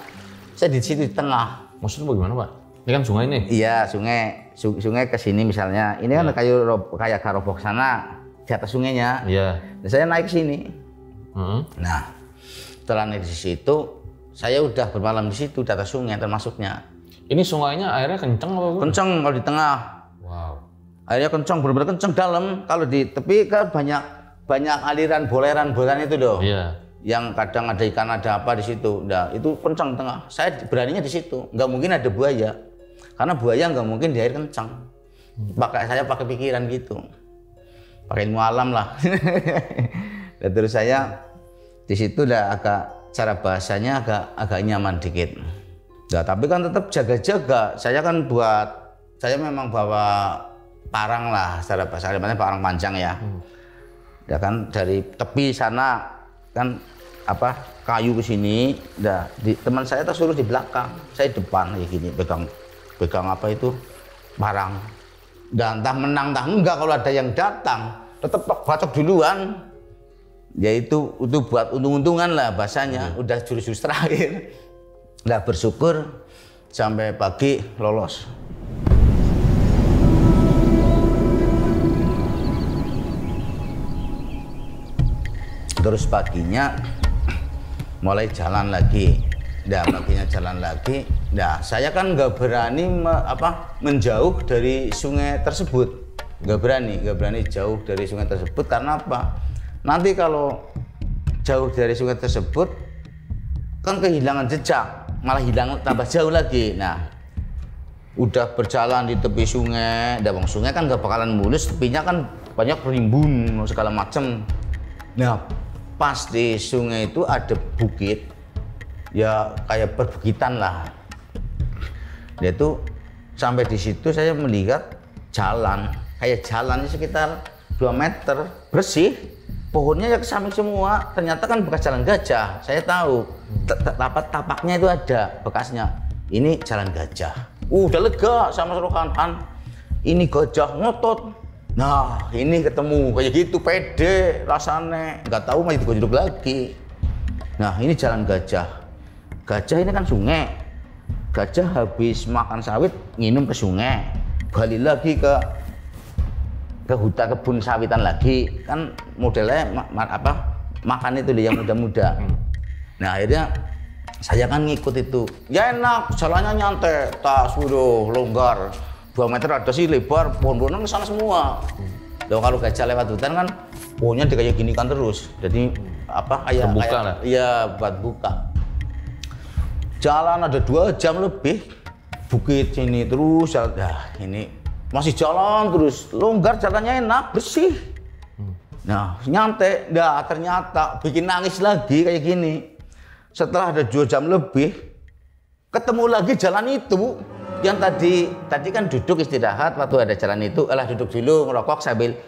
Saya di situ di tengah. Maksudnya bagaimana, Pak? Ini kan sungai nih? Iya, sungai ke sini misalnya. Ini kan kayak roboh ke sana di atas sungainya. Iya. Nah, saya naik ke sini. Nah, setelah naik di situ, saya udah bermalam di situ di atas sungai termasuknya. Ini sungainya airnya kenceng apa? Kenceng kalau di tengah. Wow. Airnya kenceng, benar-benar kenceng dalam. Kalau di tepi kan banyak aliran boleran itu loh. Iya. Yang kadang ada ikan, ada apa di situ. Nah, itu kenceng tengah. Saya beraninya di situ. Nggak mungkin ada buaya. Karena buaya nggak mungkin di air kencang. Saya pakai pikiran gitu, pakai ilmu alam lah. Dan terus saya di situ udah cara bahasanya agak nyaman dikit. Nah, tapi kan tetap jaga-jaga. Saya memang bawa parang lah, secara bahasa Kalimantan parang panjang ya. Ya kan dari tepi sana kan kayu ke sini. Nah, teman saya suruh di belakang, saya depan kayak gini pegang parang. Dan entah menang entah enggak, kalau ada yang datang tetap bacok duluan. Ya itu buat untung-untungan lah bahasanya. Udah jurus-jurus terakhir. Nah, bersyukur sampai pagi lolos. Terus paginya mulai jalan lagi. Nah, paginya jalan lagi. Nah, saya kan nggak berani menjauh dari sungai tersebut. Nggak berani jauh dari sungai tersebut karena apa? Nanti kalau jauh dari sungai tersebut kan kehilangan jejak, malah hilang tambah jauh lagi. Nah, udah berjalan di tepi sungai, sungai kan nggak bakalan mulus, tepinya kan banyak rimbun segala macam. Nah, pas di sungai itu ada bukit, ya kayak perbukitan lah. Dia tuh sampai di situ saya melihat jalan, kayak jalan sekitar 2 meter, bersih. Pohonnya ya ke samping semua. Ternyata kan bekas jalan gajah. Saya tahu tapaknya itu ada bekasnya. Ini jalan gajah. Udah lega sama serokan. Ini gajah ngotot. Nah, ini ketemu kayak gitu, pede rasanya. Nggak tahu masih digodok lagi. Nah, ini jalan gajah. Gajah ini kan sungai. Gajah habis makan sawit nginum ke sungai, balik lagi ke hutan kebun sawitan lagi, kan modelnya makan itu yang muda-muda. Nah akhirnya saya kan ngikut itu, ya enak, jalannya nyantai, tas udah longgar, 2 meter ada sih lebar, pohon-pohonan ke sana semua. Loh, kalau gajah lewat hutan kan pohonnya kayak gini kan terus, jadi kayak ya buat buka. Jalan ada 2 jam lebih, bukit sini terus, ini masih jalan terus, longgar, jalannya enak, bersih. Nah, nyantai, ternyata bikin nangis lagi kayak gini. Setelah ada 2 jam lebih, ketemu lagi jalan itu. Yang tadi kan duduk istirahat waktu ada jalan itu, duduk dulu ngerokok sambil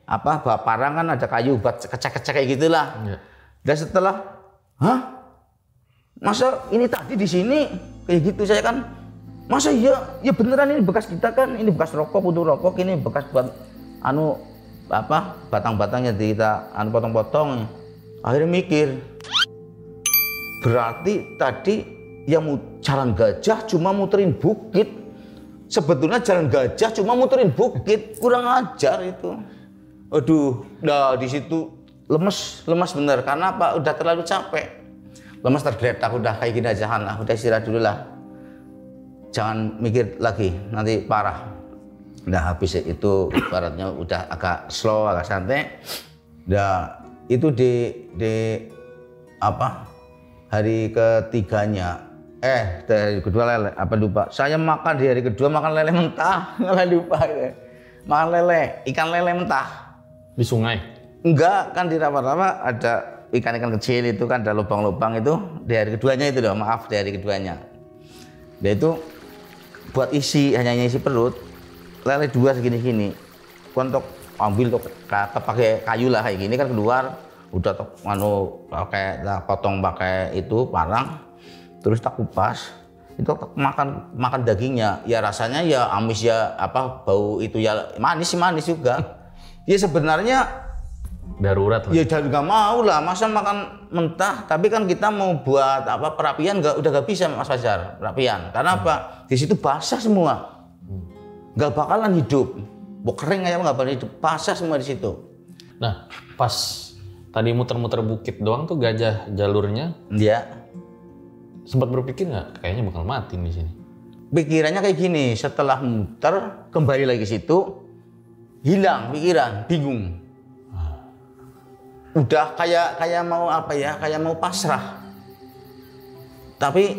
bawa parang, kan ada kayu buat kecek-kecek kayak gitulah. Ya. Dan setelah, masa ini tadi di sini kayak gitu, saya kan masa iya ya beneran ini bekas kita kan, ini bekas rokok, puntung rokok, ini bekas buat batang-batangnya kita potong-potong. Akhirnya mikir, berarti tadi yang jalan gajah cuma muterin bukit, sebetulnya jalan gajah cuma muterin bukit, kurang ajar itu. Aduh, di situ lemes bener, karena udah terlalu capek. Lemas tergeletak, udah kayak gini aja, udah istirahat dulu lah, jangan mikir lagi nanti parah. Nah habis itu ibaratnya udah agak slow, agak santai. Nah itu di hari ketiganya, dari kedua lele, lupa saya makan di hari kedua, makan lele mentah. Lupa makan lele, ikan lele mentah di sungai. Enggak, kan di rawa-rawa ada ikan-ikan kecil itu kan, ada lubang-lubang itu. Di hari keduanya itu loh, maaf, di hari keduanya. Dia itu buat hanya isi perut, lele 2 segini-gini. Kontok ambil tuh pakai kayu lah kayak gini kan, keluar udah pakai potong pakai itu parang, terus tak kupas. Itu makan dagingnya, ya rasanya ya amis ya, bau itu ya manis juga. Ya sebenarnya darurat lah. Ya nggak mau lah, masa makan mentah. Tapi kan kita mau buat perapian, udah nggak bisa Mas Fajar, perapian. Karena di situ basah semua, nggak bakalan hidup. Mau kering aja nggak bakalan hidup, basah semua di situ. Nah, pas tadi muter-muter bukit doang tuh gajah jalurnya. Iya. Sempat berpikir nggak, kayaknya bakal mati di sini. Pikirannya kayak gini, setelah muter kembali lagi ke situ, hilang pikiran, bingung. Udah kayak mau kayak mau pasrah. Tapi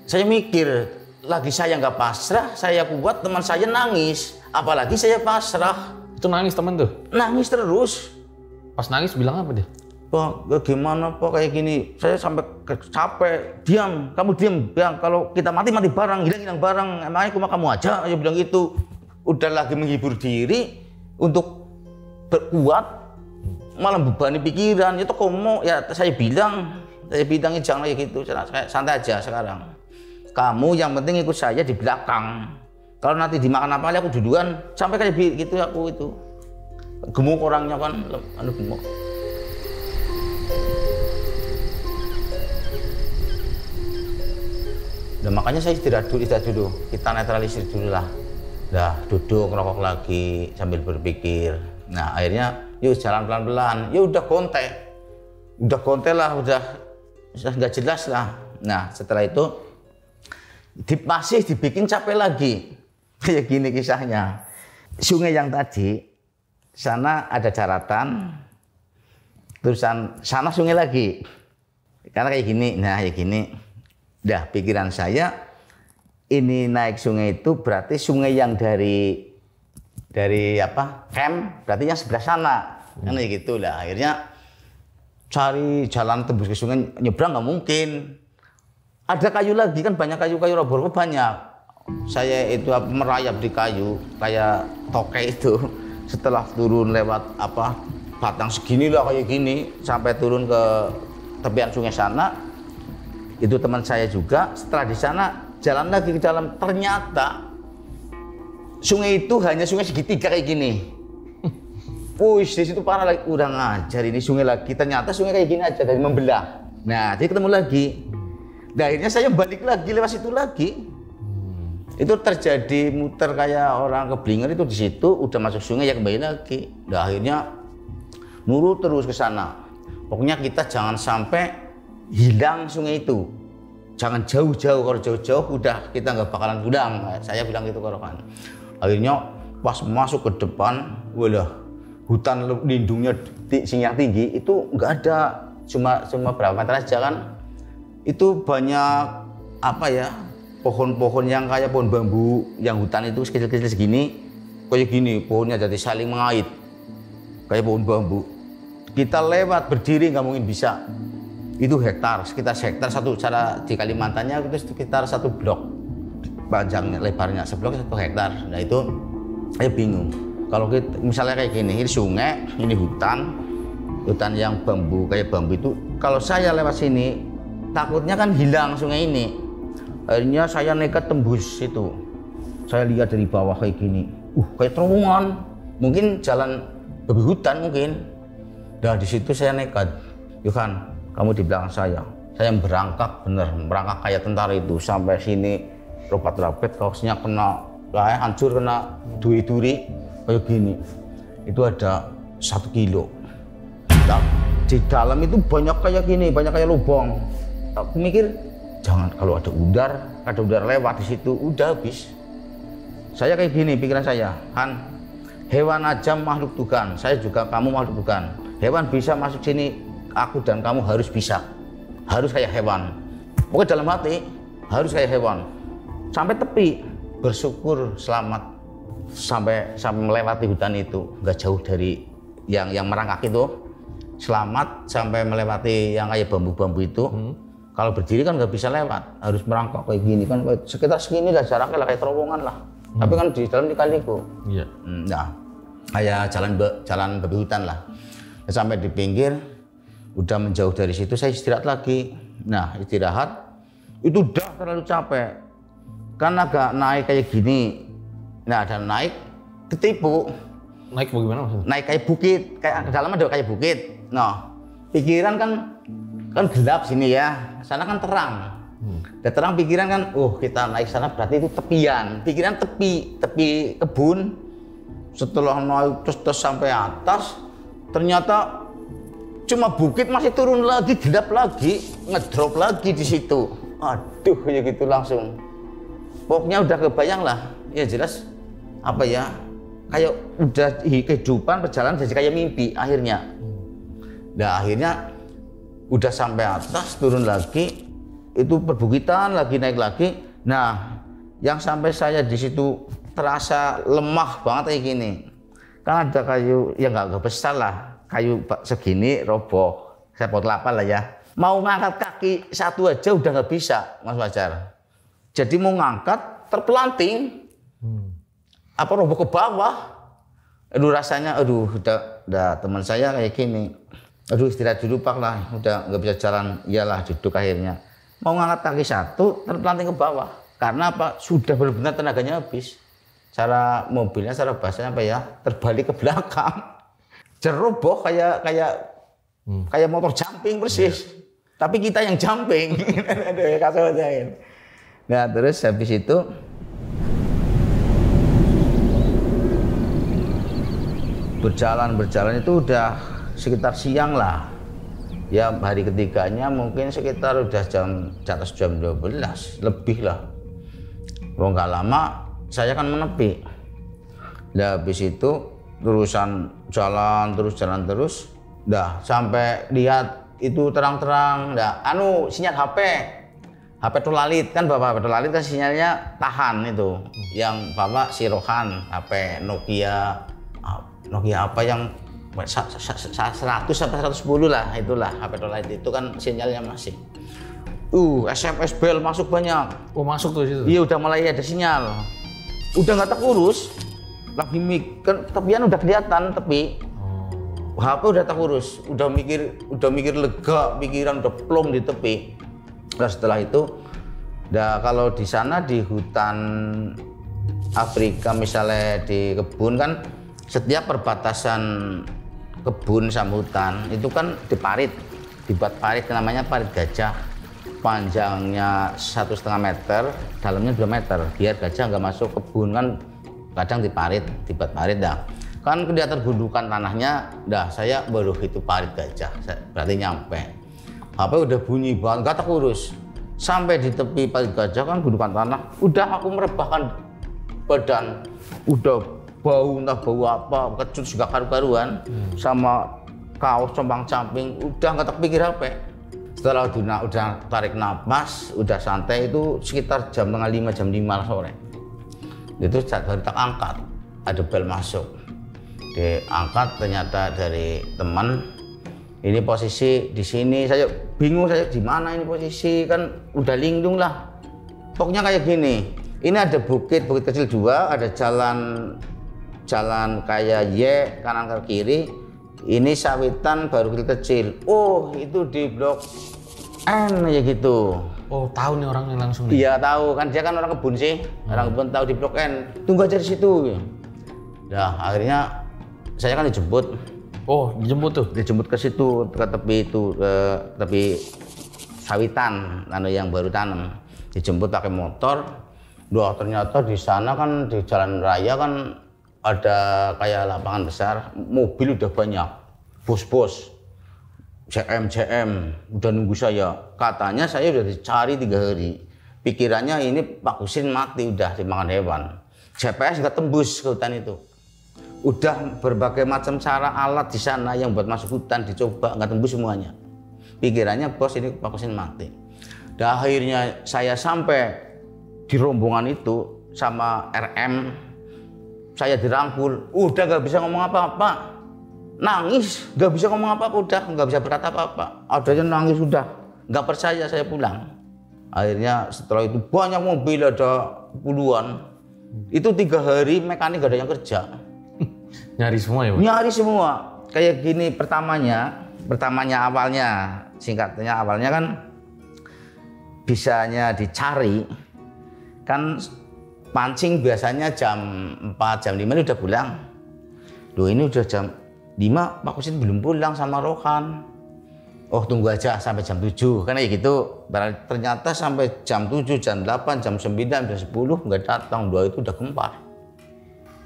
saya mikir, lagi saya nggak pasrah, saya kuat, teman saya nangis, apalagi saya pasrah. Itu nangis teman tuh? Nangis terus. Pas nangis bilang apa dia? Pak, gimana Pak kayak gini? Saya sampai capek. Diam, kamu diam. Bilang kalau kita mati barang, hilang barang. Emangnya cuma kamu aja? Saya bilang gitu. Udah lagi menghibur diri untuk berkuat, malah bebani pikiran. Itu komo ya, saya bilangnya jangan kayak gitu. Santai aja sekarang. Kamu yang penting ikut saya di belakang. Kalau nanti dimakan apa aku duluan. Sampai kayak gitu aku itu. Gemuk orangnya kan, gemuk. Nah, makanya saya istirahat dulu, kita netralisir dulu lah. Dah duduk ngerokok lagi sambil berpikir. Nah akhirnya yuk jalan pelan-pelan. Ya udah konte lah, udah nggak jelas lah. Nah setelah itu masih dibikin capek lagi. Kayak gini kisahnya. Sungai yang tadi sana ada daratan, terus sana sungai lagi. Karena kayak gini, nah kayak gini. Dah pikiran saya ini naik sungai itu berarti sungai yang dari camp, berarti yang sebelah sana. Kan kayak gitu lah. Akhirnya cari jalan tembus ke sungai, nyebrang nggak mungkin. Ada kayu lagi kan, banyak kayu-kayu roboh banyak. saya itu merayap di kayu kayak toke itu. Setelah turun lewat batang segini lah kayak gini sampai turun ke tepian sungai sana, itu teman saya juga. Setelah di sana jalan lagi ke dalam, ternyata sungai itu hanya sungai segitiga kayak gini. Wih, di situ parah lagi, udah ngajar ini sungai lagi. Ternyata sungai kayak gini aja dari membelah. Nah, jadi ketemu lagi. Nah, akhirnya saya balik lagi lewat situ lagi. Itu terjadi muter kayak orang keblinger itu di situ, udah masuk sungai ya kembali lagi. Nah, akhirnya nurut terus ke sana. Pokoknya kita jangan sampai hilang sungai itu. Jangan jauh-jauh, kalau jauh-jauh udah kita nggak bakalan pulang. Saya bilang gitu ke Rokan. Akhirnya pas masuk ke depan, walah, hutan lindungnya yang tinggi itu nggak ada, cuma berapa meter aja kan. Itu banyak pohon-pohon yang kayak pohon bambu, yang hutan itu kecil-kecil segini, kayak gini pohonnya jadi saling mengait, kayak pohon bambu. Kita lewat berdiri nggak mungkin bisa. Itu sekitar hektar satu. Cara di Kalimantannya itu sekitar 1 blok panjangnya, lebarnya 1 blok 1 hektar. Nah itu saya bingung. Kalau kita, misalnya kayak gini, ini sungai, ini hutan yang bambu kayak bambu itu. Kalau saya lewat sini, takutnya kan hilang sungai ini. Akhirnya saya nekat tembus itu. Saya lihat dari bawah kayak gini, kayak terowongan, mungkin jalan babi hutan mungkin. Nah di situ saya nekat, Yohan, kamu di belakang saya. Saya merangkak kayak tentara itu sampai sini, robet-robet, kaosnya kena, hancur, kena duri-duri kayak gini. Itu ada 1 kilo. Nah, di dalam itu banyak kayak gini, banyak kayak lubang. Aku mikir, jangan kalau ada udar lewat di situ, udah habis. Saya kayak gini pikiran saya, Han, hewan aja makhluk Tuhan, saya juga kamu makhluk Tuhan. Hewan bisa masuk sini, aku dan kamu harus bisa, harus kayak hewan. Pokoknya dalam hati harus kayak hewan. Sampai tepi, bersyukur selamat sampai melewati hutan itu, nggak jauh dari yang merangkak itu, selamat sampai melewati yang kayak bambu-bambu itu. Kalau berdiri kan nggak bisa lewat, harus merangkak kayak gini kan, sekitar segini lah jaraknya lah, kayak terowongan lah. Tapi kan di dalam dikaliku. Iya. Nah, kayak jalan babi hutan lah. Sampai di pinggir, udah menjauh dari situ, saya istirahat lagi. Nah, istirahat itu udah terlalu capek, kan agak naik kayak gini. Nah, dan naik ketipu. Naik bagaimana maksudnya? Naik kayak bukit, kayak dalam ada kayak bukit. Nah, pikiran kan gelap sini ya. Sana kan terang. Dan terang pikiran kan, kita naik sana berarti itu tepian. Pikiran tepi kebun. Setelah naik terus sampai atas, ternyata cuma bukit, masih turun lagi, gelap lagi, ngedrop lagi di situ. Aduh, ya gitu langsung. Pokoknya udah kebayang lah. Ya jelas kayak udah kehidupan berjalan jadi kayak mimpi akhirnya. Nah, akhirnya udah sampai atas, turun lagi, itu perbukitan lagi, naik lagi. Nah, yang sampai saya di situ terasa lemah banget kayak gini. Kan ada kayu yang nggak besar lah, kayu segini roboh, saya pot 8 lah ya. Mau ngangkat kaki satu aja udah nggak bisa, Mas Fajar. Jadi mau ngangkat terpelanting, roboh ke bawah. Rasanya, udah teman saya kayak gini. Istirahat dulu Pak lah, udah nggak bisa jalan, iyalah duduk akhirnya. Mau ngangkat kaki satu, terpelanting ke bawah. Karena sudah benar-benar tenaganya habis. Cara mobilnya, cara bahasanya terbalik ke belakang. Jeroboh kayak motor jumping persis. Tapi kita yang jumping. Nah, terus habis itu berjalan itu udah sekitar siang lah. Ya hari ketiganya mungkin sekitar udah di atas jam 12 lebih lah. Nggak lama saya kan menepi. Nah habis itu terusan jalan terus. Dah sampai lihat itu terang-terang. Nah sinyal HP Tolalit kan, Bapak HP Tolalit kan sinyalnya tahan itu. Yang Bapak si Rohan HP Nokia apa yang 100 sampai 110 lah, itulah HP Tolalit itu kan sinyalnya masih. SMS bel masuk banyak. Oh masuk tuh situ? Iya udah mulai ada sinyal. Udah nggak terurus. Lagi mikir, tepian udah kelihatan tepi. HP udah terurus, udah mikir lega, pikiran udah plong di tepi. Nah setelah itu, kalau di sana di hutan Afrika misalnya di kebun kan, setiap perbatasan kebun sama hutan itu kan dibuat parit namanya parit gajah, panjangnya 1,5 meter, dalamnya 2 meter, biar gajah nggak masuk kebun kan, kadang dibuat parit dah. Kan kelihatan gundukan tanahnya, saya baru itu parit gajah, berarti nyampe. HP udah bunyi banget, nggak terurus. Sampai di tepi parit gajah kan gundukan tanah, udah aku merebahkan badan, udah bau entah bau apa, kecut juga karu-karuan, sama kaos compang-camping, udah nggak terpikir apa. Setelah udah tarik nafas, udah santai itu sekitar jam 4:30 jam 5 sore. Itu baru tak angkat, ada bel masuk. Diangkat ternyata dari teman. Ini posisi di sini, saya bingung saya di mana ini posisi, kan udah lindung lah. Pokoknya kayak gini. Ini ada bukit kecil 2, ada jalan kayak Y kanan ke kiri. Ini sawitan baru kecil. Oh, itu di blok N ya gitu. Oh, tahu nih orangnya langsung nih. Iya, tahu kan, dia kan orang kebun sih. Orang kebun tahu di blok N. Tunggu aja di situ. Nah, akhirnya saya kan dijemput. Oh, dijemput tuh? Dijemput ke situ, ke tepi itu, ke tepi sawitan, yang baru tanam. Dijemput pakai motor. Ternyata di sana kan di jalan raya kan ada kayak lapangan besar, mobil udah banyak, bos-bos, JM udah nunggu saya. Katanya saya udah dicari 3 hari. Pikirannya ini Pak Husin mati, udah dimakan hewan. GPS nggak tembus ke hutan itu. Udah berbagai macam cara alat di sana yang buat masuk hutan dicoba, nggak tembus semuanya. Pikirannya bos ini Pak Husin mati. Dan akhirnya saya sampai di rombongan itu sama RM, saya dirangkul, udah nggak bisa ngomong apa-apa, nangis, nggak bisa ngomong apa-apa, udah nggak bisa berkata apa-apa, adanya nangis, udah nggak percaya, saya pulang. Akhirnya setelah itu banyak mobil, ada puluhan, itu 3 hari mekanik gak ada yang kerja. Nyari semua ya Pak? Nyari semua. Kayak gini pertamanya awalnya, singkatnya awalnya kan bisanya dicari, kan pancing biasanya jam 4, jam 5 ini udah pulang. Loh ini udah jam 5, Pak Husin belum pulang sama Rohan. Oh tunggu aja sampai jam 7, kan kayak gitu. Ternyata sampai jam 7, jam 8, jam 9, jam 10 nggak datang. 2 itu udah gempar.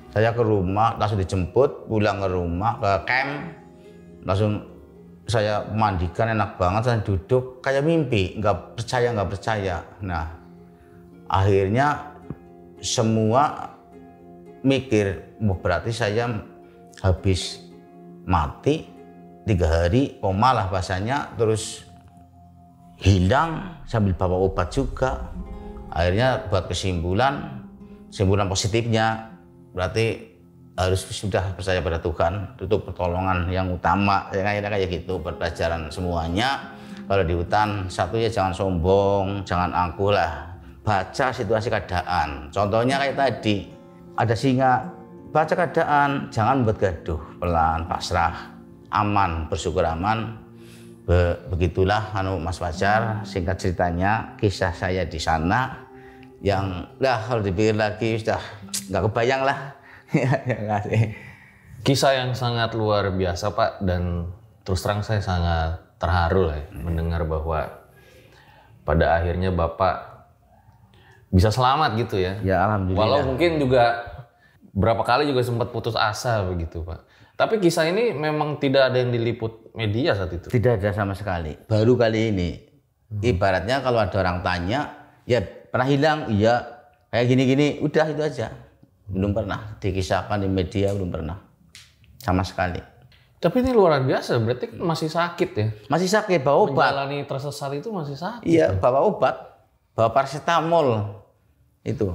Saya ke rumah, langsung dijemput, pulang ke rumah, ke camp. Langsung saya mandikan, enak banget, saya duduk kayak mimpi, nggak percaya. Nah akhirnya semua mikir, berarti saya habis mati 3 hari, koma lah bahasanya, terus hilang sambil bawa obat juga. Akhirnya buat kesimpulan positifnya, berarti harus sudah percaya pada Tuhan, itu pertolongan yang utama. Kayak gitu, pelajaran semuanya. Kalau di hutan, satu ya jangan sombong, jangan angkuh lah. Baca situasi keadaan. Contohnya kayak tadi, ada singa, baca keadaan, jangan buat gaduh, pelan, pasrah, aman, bersyukur aman. Begitulah Mas Fajar, singkat ceritanya kisah saya di sana, yang kalau dipikir lagi sudah nggak kebayang lah. Kisah yang sangat luar biasa Pak, dan terus terang saya sangat terharu lah mendengar bahwa pada akhirnya Bapak bisa selamat gitu ya. Ya alhamdulillah. Walau mungkin juga berapa kali juga sempat putus asa begitu Pak. Tapi kisah ini memang tidak ada yang diliput media saat itu. Tidak ada sama sekali. Baru kali ini. Ibaratnya kalau ada orang tanya, ya pernah hilang, iya kayak gini-gini, udah itu aja. Belum pernah dikisahkan di media, belum pernah sama sekali. Tapi ini luar biasa, berarti masih sakit ya? Masih sakit, bawa obat. Menjalani tersesat itu masih sakit. Iya, bawa obat, bawa paracetamol itu.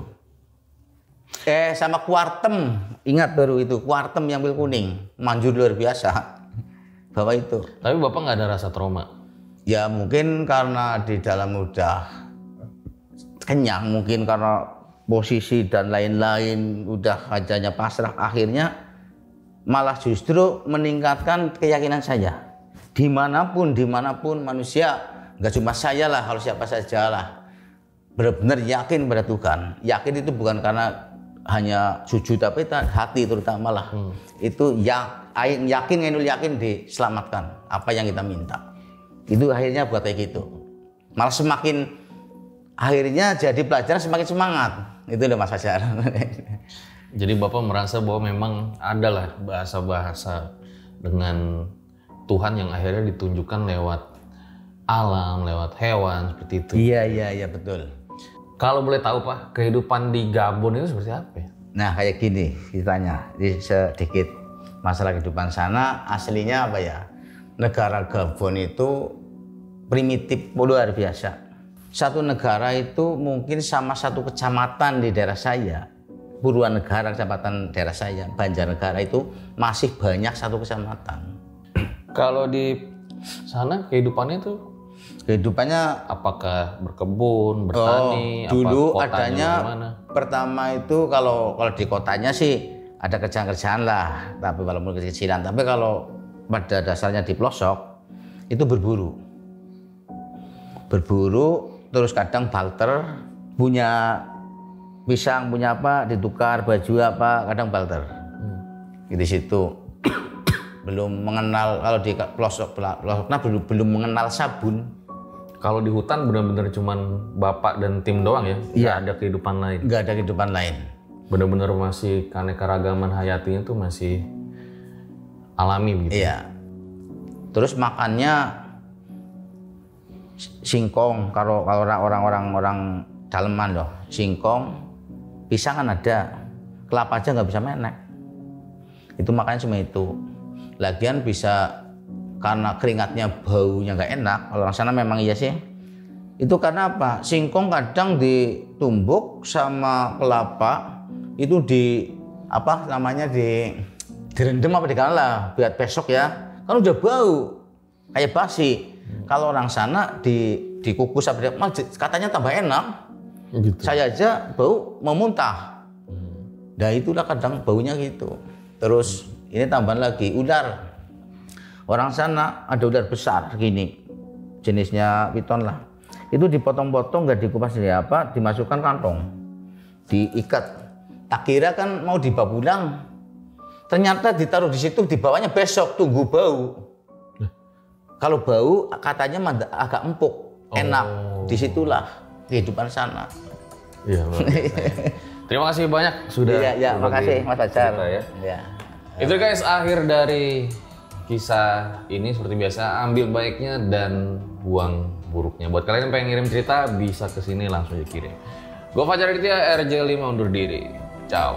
Sama Kuartem, ingat baru itu Kuartem yang pil kuning, manjur luar biasa. Bawa itu. Tapi Bapak nggak ada rasa trauma? Ya mungkin karena di dalam udah kenyang, mungkin karena posisi dan lain-lain udah hajanya pasrah, akhirnya malah justru meningkatkan keyakinan saya. Dimanapun manusia, nggak cuma saya lah, kalau siapa saja lah, benar-benar yakin pada Tuhan. Yakin itu bukan karena hanya sujud, tapi hati terutama lah. Itu yakin diselamatkan apa yang kita minta. Itu akhirnya buat kayak gitu. Malah semakin akhirnya jadi pelajaran semakin semangat. Itu udah Mas Fajar. Jadi Bapak merasa bahwa memang adalah bahasa-bahasa dengan Tuhan yang akhirnya ditunjukkan lewat alam, lewat hewan seperti itu. Iya betul. Kalau boleh tahu Pak, kehidupan di Gabon itu seperti apa ya? Nah kayak gini ceritanya, sedikit masalah kehidupan sana. Aslinya apa ya? Negara Gabon itu primitif luar biasa. Satu negara itu mungkin sama satu kecamatan di daerah saya. Purwanegara, kecamatan daerah saya, Banjarnegara itu masih banyak satu kecamatan. Kalau di sana kehidupannya tuh? Kehidupannya Apakah berkebun, bertani? Dulu apa adanya gimana? Pertama itu kalau di kotanya sih ada kerjaan-kerjaan lah, tapi walaupun kecil-kecilan. Tapi kalau pada dasarnya di pelosok itu berburu, terus kadang barter, punya pisang, punya apa ditukar, baju apa, kadang barter. Di situ belum mengenal, kalau di pelosoknya belum mengenal sabun. Kalau di hutan benar-benar cuman Bapak dan tim doang ya? Iya. Nggak ada kehidupan lain? Nggak ada kehidupan lain. Benar-benar masih keanekaragaman hayatinya tuh masih alami begitu? Iya. Terus makannya singkong, kalau orang daleman loh, singkong, pisang kan ada, kelapa aja nggak bisa menek. Itu makanya cuma itu. Lagian bisa karena keringatnya baunya nggak enak. Kalau orang sana memang iya sih. Itu karena apa? Singkong kadang ditumbuk sama kelapa itu direndam apa digalah buat besok ya. Kan udah bau kayak basi. Kalau orang sana dikukus katanya tambah enak. Gitu. Saya aja bau memuntah. Nah itulah kadang baunya gitu. Terus ini tambahan lagi ular. Orang sana ada ular besar gini, jenisnya piton lah. Itu dipotong-potong, nggak dikupas dimasukkan kantong, diikat. Tak kira kan mau dibawa pulang. Ternyata ditaruh di situ, dibawanya besok tunggu bau. Kalau bau katanya agak empuk, enak. Disitulah kehidupan sana. Iya. Terima kasih banyak sudah. Iya, makasih Mas Fajar. Ya. Itu guys akhir dari kisah ini. Seperti biasa, ambil baiknya dan buang buruknya. Buat kalian yang pengen ngirim cerita bisa kesini langsung dikirim. Gue Fajar Aditya, RJ5 undur diri. Ciao.